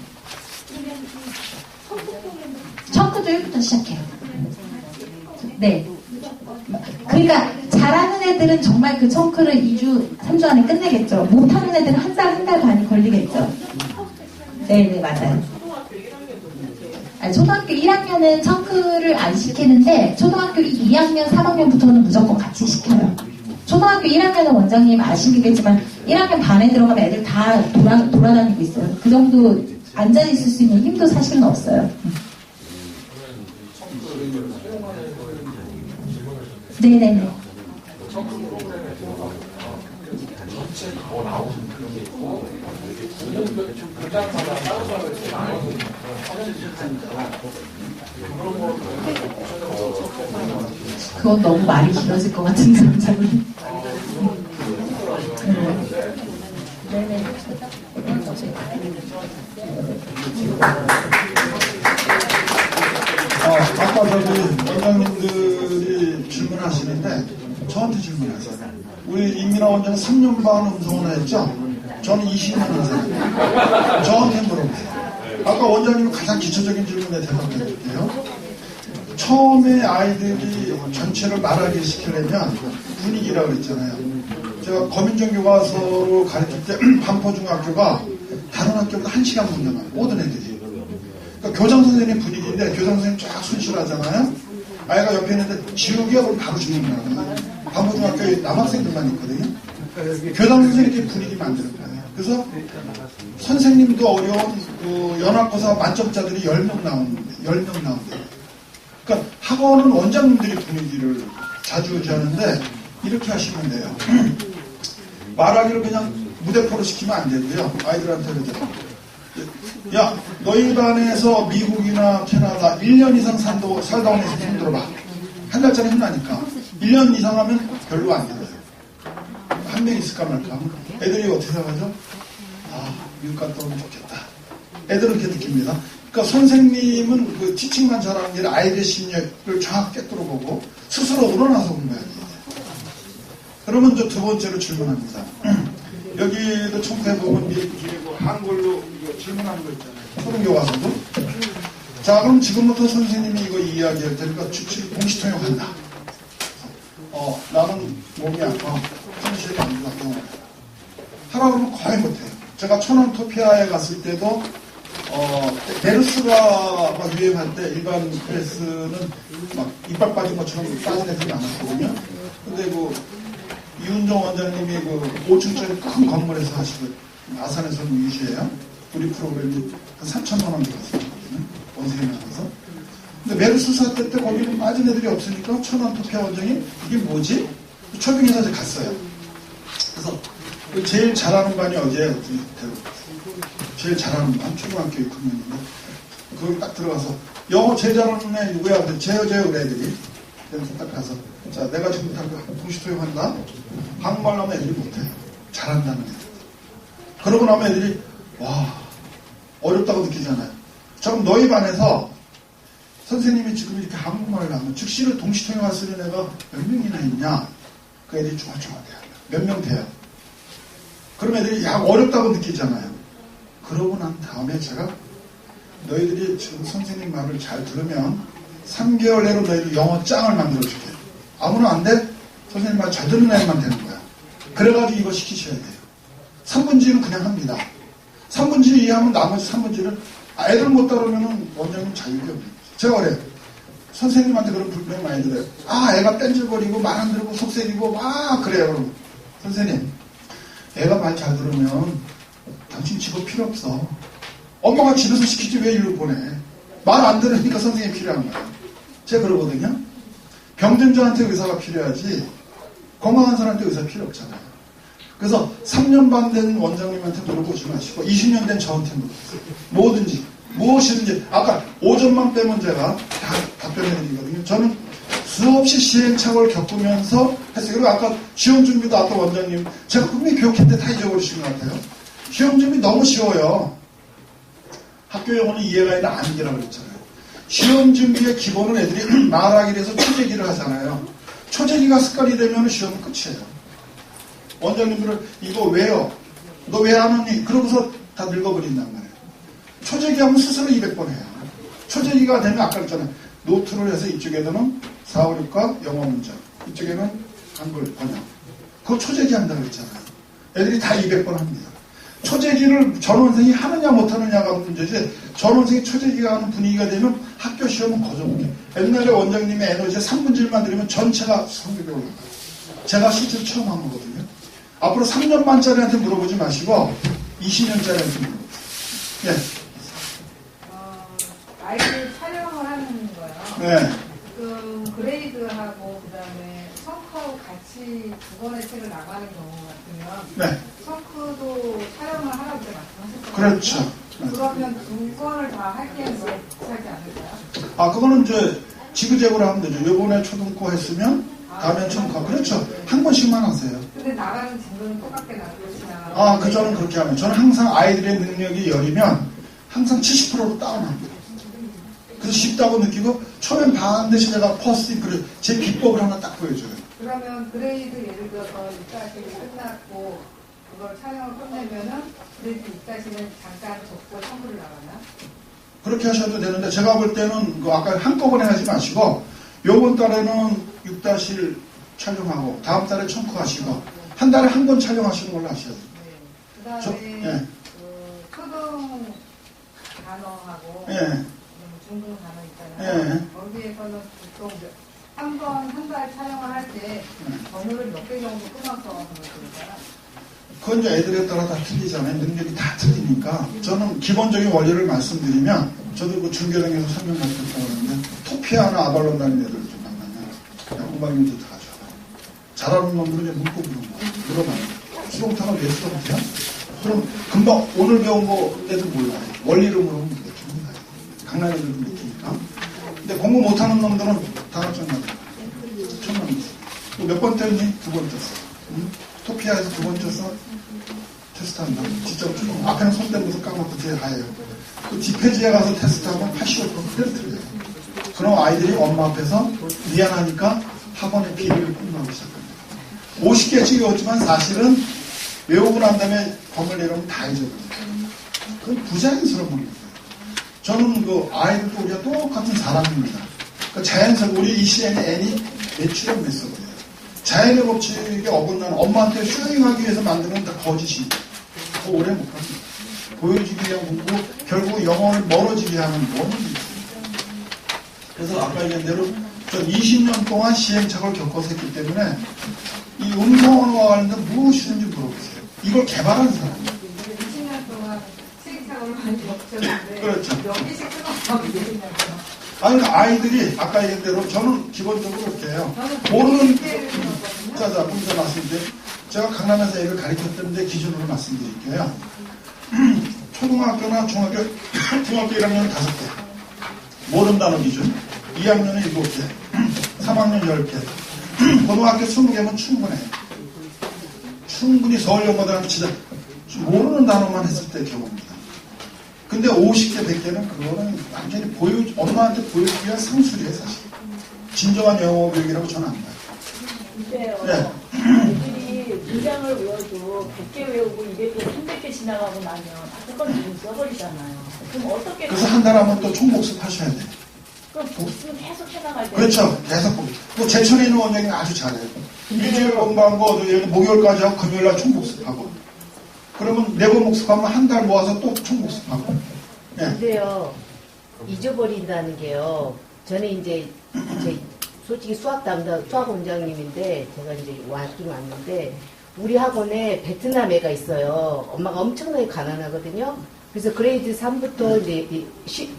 그러면 그 청국도에는 청구도 1부터 시작해요. 네. 그러니까 잘하는 애들은 정말 그 청크를 2주, 3주 안에 끝내겠죠. 못하는 애들은 한 달 반이 걸리겠죠. 네, 맞아요. 초등학교 1학년은 청크를 안 시키는데 초등학교 2학년, 3학년부터는 무조건 같이 시켜요. 초등학교 1학년은 원장님 아시겠지만 1학년 반에 들어가면 애들 다 돌아다니고 있어요. 그 정도 앉아있을 수 있는 힘도 사실은 없어요. 네네네. 그건 너무 말이 길어질 것 같은데, 원장님. 네네. 아까 저기 원장님들이 질문하시는데 저한테 질문하세요. 우리 임민아 원장은 3년 반 음성을 했죠? 저는 20년 했어요. 저한테 물어보세요. 아까 원장님은 가장 기초적인 질문에 대답해 드릴게요. 처음에 아이들이 전체를 말하게 시키려면 분위기라고 그랬잖아요. 제가 거민정 교과서로 가르칠 때 반포중학교가 다른 학교보다 1시간 먼저 나와요. 모든 애들이. 그러니까 교장 선생님 분위기인데 교장 선생님 쫙 순실하잖아요. 아이가 옆에 있는데 지우개가 그럼 바로 죽는 거예요. 반포중학교에 남학생들만 있거든요. 교장 선생님이 이렇게 분위기 만드는 거예요. 그래서 선생님도 어려운 그 연합고사 만점자들이 10명 나오는데 10명 나오는데 그러니까 학원은 원장님들이 분위기를 자주지하는데 이렇게 하시면 돼요. 말하기를 그냥 무대포로 시키면 안 되고요. 아이들한테 그러죠. 야, 너희 반에서 미국이나 캐나다 1년 이상 살다 온 애들 손 들어봐. 한 달짜리 혼나니까. 1년 이상 하면 별로 안 들어요. 한 명 있을까 말까. 애들이 어떻게 생각하죠? 아, 미국 갔다 오면 좋겠다. 애들은 그렇게 느낍니다. 그러니까 선생님은 그 티칭만 잘하는 게 아니라 아이들의 심리를 정확히 꿰뚫어보고 스스로 우러나서 공부해야 돼요. 그러면 저 두 번째로 질문합니다. 여기도 청구해보면 한글로 질문하는 거 있잖아요. 초등교과서도. 자, 그럼 지금부터 선생님이 이거 이야기할 테니까 주치를 동시통역한다. 나는 몸이 아파. 현실이 안 좋아. 하라 그러면 거의 못해요. 제가 천안토피아에 갔을 때도 메르스가 막 유행할 때 일반 프레스는 막 이빨 빠진 것처럼 빠진 애들이 많았거든요. 근데 이윤정 원장님이 5층짜리 큰 건물에서 하시고 아산에서는 유시해요. 우리 프로그램이 한 3천만 원 들었었거든요. 원생이 나가서. 근데 메르스 사태 때 거기는 빠진 애들이 없으니까 천안토피아 원장이 이게 뭐지? 초빙해서 이제 갔어요. 그래서 제일 잘하는 반이 어디에 제일 잘하는 반 초등학교 6학년인데 거기 딱 들어가서 영어 제일 잘하는 애 누구야? 제요 우리 애들이. 그래서 딱 가서 자 내가 지금 동시토용한다. 한국말 하면 애들이 못해. 잘한다는 애들. 그러고 나면 애들이 와 어렵다고 느끼잖아요. 자 그럼 너희 반에서 선생님이 지금 이렇게 한국말을 하면 즉시를 동시통역할 수 있는 애가 몇 명이나 있냐? 그 애들이 중얼중얼대요. 몇 명 돼요. 그럼 애들이 야 어렵다고 느끼잖아요. 그러고 난 다음에 제가 너희들이 지금 선생님 말을 잘 들으면 3개월 내로 너희들 영어 짱을 만들어줄게. 아무나 안 돼? 선생님 말 잘 듣는 애만 되는 거야. 그래가지고 이거 시키셔야 돼요. 3분지는 그냥 합니다. 3분지 이해하면 나머지 3분지를 애들 못 따르면 원장님 자격이 없는 거죠. 제가 그래요. 선생님한테 그런 불평 많이 들어요. 애가 뺀질거리고 말 안 들고 속색이고 그래요. 그럼 선생님, 애가 말 잘 들으면 당신 직업 필요 없어. 엄마가 집에서 시키지 왜 일로 보내. 말 안 들으니까 선생님이 필요한 거야. 제가 그러거든요. 병든 자한테 의사가 필요하지 건강한 사람한테 의사 필요 없잖아요. 그래서 3년 반 된 원장님한테 물어보지 마시고 20년 된 저한테 물어보세요. 뭐든지 무엇이든지 아까 5점만 빼면 제가 다 답변해드리거든요. 저는 수없이 시행착오를 겪으면서 했어요. 그리고 아까 시험 준비도 아까 원장님 제가 분명히 교육했는데 다 잊어버리신 것 같아요. 시험 준비 너무 쉬워요. 학교 용어는 이해가 아니라 암기라고 그랬잖아요. 시험 준비의 기본은 애들이 말하기 위해서 초재기를 하잖아요. 초재기가 습관이 되면 시험은 끝이에요. 원장님들은 이거 왜요? 너 왜 안 하니? 그러고서 다 늙어버린단 말이에요. 초재기 하면 스스로 200번 해요. 초재기가 되면 아까 그랬잖아요. 노트를 해서 이쪽에는 4, 5, 6과 영어 문장, 이쪽에는 한글 번역. 그거 초재기 한다고 그랬잖아요. 애들이 다 200번 합니다. 초재기를 전원생이 하느냐 못하느냐가 문제지 전원생이 초재기가 하는 분위기가 되면 학교 시험은 거저먹게. 옛날에 원장님의 에너지에 3분질만 들으면 전체가 성적이 올라가요. 제가 실제로 처음 한 거거든요. 앞으로 3년 만짜리한테 물어보지 마시고 20년짜리한테 물어보세요. 예. 아이들 촬영을 하는 거예요. 네. 지금 그레이드하고 그다음에 성크하고 같이 두 권의 책을 나가는 경우 같으면 네. 성크도 촬영을 하라고 말씀하셨거든요. 그렇죠. 네. 그러면 두 권을 다 하기엔 너무 비싸지 않을까요? 그거는 이제 지그재그로 하면 되죠. 요번에 초등고 했으면 다음엔 중고. 그렇죠. 한 번씩만 하세요. 근데 나가는 진도는 똑같게 나가시나? 저는 그렇게 하면. 저는 항상 아이들의 능력이 열이면 항상 70%로 다운합니다. 그래서 쉽다고 느끼고 처음엔 반드시 내가 퍼스팅 제 비법을 하나 딱 보여줘요. 그러면 그레이드 예를 들어서 입다시가 끝났고 그걸 촬영을 끝내면은 그레이드 입다시는 잠깐 접고 선물을 나가나? 그렇게 하셔도 되는데 제가 볼 때는 아까 한꺼번에 하지 마시고 요번 달에는 6-1 촬영하고 다음 달에 청구하시고 한 달에 한 번 촬영하시는 걸로 하셔야 돼요. 네. 그다음에 예. 초등 단어하고 예. 중등 단어 있잖아요. 예. 거기에서는 보통 한 달 촬영을 할 때 번호를 몇 개 정도 끊어서 하는 거니까. 그건 이제 애들에 따라 다 틀리잖아요. 능력이 다 틀리니까 저는 기본적인 원리를 말씀드리면 저도 그 중계동에서 설명 받았다고 하는데 토피아나 아발론이라는 애들을 좀 만나면 공방님도 다 가져와요. 잘하는 놈들은 이제 묻고 물어봐요. 수동타가 왜 수동태야? 그럼 금방 오늘 배운 거 애들 몰라요. 원리를 물어보면 되겠죠. 강남 애들도 느끼니까. 근데 공부 못하는 놈들은 다각점 나요. 천만 원. 몇 번 뗐니? 2번 뗐어. 응? 토피아에서 2번 뗐어. 테스트한다. 진짜 앞에는 손 떼면서 까먹고 뒤에 하얘요. 그 뒷페이지에 가서 테스트하면 85% 그대로 틀려요. 그럼 아이들이 엄마 앞에서 미안하니까 학원의 비리를 꿈나기 시작합니다. 50개씩 외웠지만 사실은 외우고 난 다음에 검을 내려오면 다 잊어버려요. 그건 부자연스러운 거예요. 저는 그 아이들도 우리가 똑같은 사람입니다. 그러니까 자연스럽게 우리 이 시에는 N이 매출은 몇 서고요. 자연의 법칙에 어긋나는 엄마한테 쇼잉하기 위해서 만드는 다 거짓입니다. 더 오래 못 갑니다. 보여주기 위한 공부, 결국 영혼을 멀어지게 하는 원인이 있어요. 그래서 아까 얘기한 대로 전 20년 동안 시행착오를 겪어서 했기 때문에 이 음성 언어와 관련된 무엇이든지 물어보세요. 이걸 개발한 사람이에요. 20년 동안 시행착오를 많이 겪었는데 그렇죠. 몇 개씩 끊어서 계시냐고요. 그러니까 아이들이 아까 얘기한 대로 저는 기본적으로 그렇게 해요. 모르는 자자 먼저 말씀드릴게요. 제가 강남에서 애를 가르쳤던데 기준으로 말씀드릴게요. 초등학교나 중학교 1학년은 5개 모르는 단어 기준 2학년은 7개 3학년 10개 고등학교 20개면 충분해요. 충분히 서울연고등학교 진짜 모르는 단어만 했을 때 경우입니다. 근데 50개, 100개는 그거는 완전히 엄마한테 보여주기 위한 상술이에요, 사실. 진정한 영어 교육이라고 저는 안 봐요. 근데요. 네. 애들이 문장을 외워도 100개 외우고 200개, 300개 지나가고 나면 그건 이미 써버리잖아요. 그럼 어떻게. 그래서 한 달 하면 또 총복습 하셔야 돼요. 그럼 복습은 계속 해나갈 때. 그렇죠. 계속 복습. 또 제천에 있는 원장님 아주 잘해요. 일주일 공부한 거, 목요일까지 하고 금요일날 총복습하고. 그러면 4번 복습하면 한 달 모아서 또 총 복습하고. 예. 근데요, 잊어버린다는 게요. 저는 이제 솔직히 수학 원장님인데 제가 이제 왔긴 왔는데 우리 학원에 베트남 애가 있어요. 엄마가 엄청나게 가난하거든요. 그래서 그레이드 3부터 이제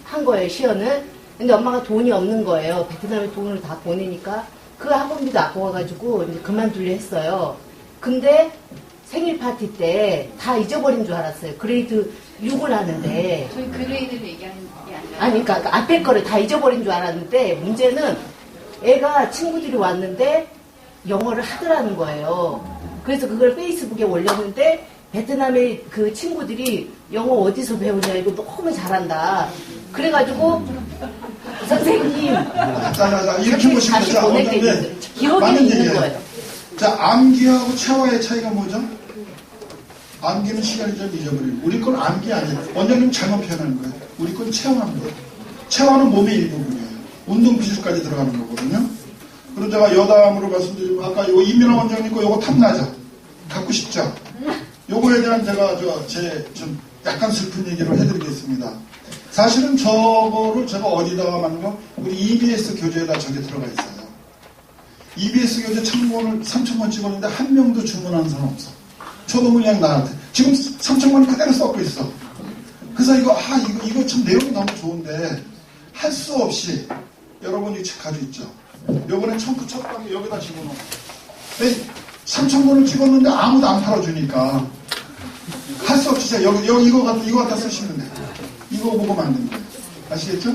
한 거예요, 시연을. 근데 엄마가 돈이 없는 거예요. 베트남에 돈을 다 보내니까 그 학원비도 아까워가지고 이제 그만두려 했어요. 근데 생일 파티 때 다 잊어버린 줄 알았어요. 그레이드 6을 하는데. 저희 그레이드를 얘기하는 게 아니라. 아니, 그러니까 그 앞에 거를 다 잊어버린 줄 알았는데 문제는 애가 친구들이 왔는데 영어를 하더라는 거예요. 그래서 그걸 페이스북에 올렸는데 베트남의 그 친구들이 영어 어디서 배우냐 이거 너무 잘한다. 그래가지고 선생님 자, 이렇게 보시면 다시 자, 보낼게 원장님, 기억에는 맞는 있는 얘기예요. 거예요. 자, 암기하고 체화의 차이가 뭐죠? 암기는 시간이 좀 잊어버리고 우리 건 암기 아니에요. 원장님 잘못 표현하는 거예요. 우리 건 체화입니다. 체화는 몸의 일부분이에요. 운동 기술까지 들어가는 거거든요. 그리고 제가 여담으로 말씀드리면 아까 요 이민아 원장님 거 요거 탐나죠? 갖고 싶죠? 요거에 대한 제가 좀 약간 슬픈 얘기를 해드리겠습니다. 사실은 저거를 제가 어디다가 만든 거 우리 EBS 교재에다 저게 들어가 있어요. EBS 교재 참고를 3,000번 찍었는데 한 명도 주문한 사람 없어. 초도물량 나한테. 지금 3,000번 그대로 써고 있어. 그래서 이거 참 내용이 너무 좋은데 할 수 없이 여러분이 책 가지고 있죠. 요번에 청크 첫 방에 여기다 집어넣어. 3,000번을 찍었는데 아무도 안 팔아주니까 할 수 없이 이거 갖다 쓰시면 돼. 이거 보고 만든 거예요. 아시겠죠?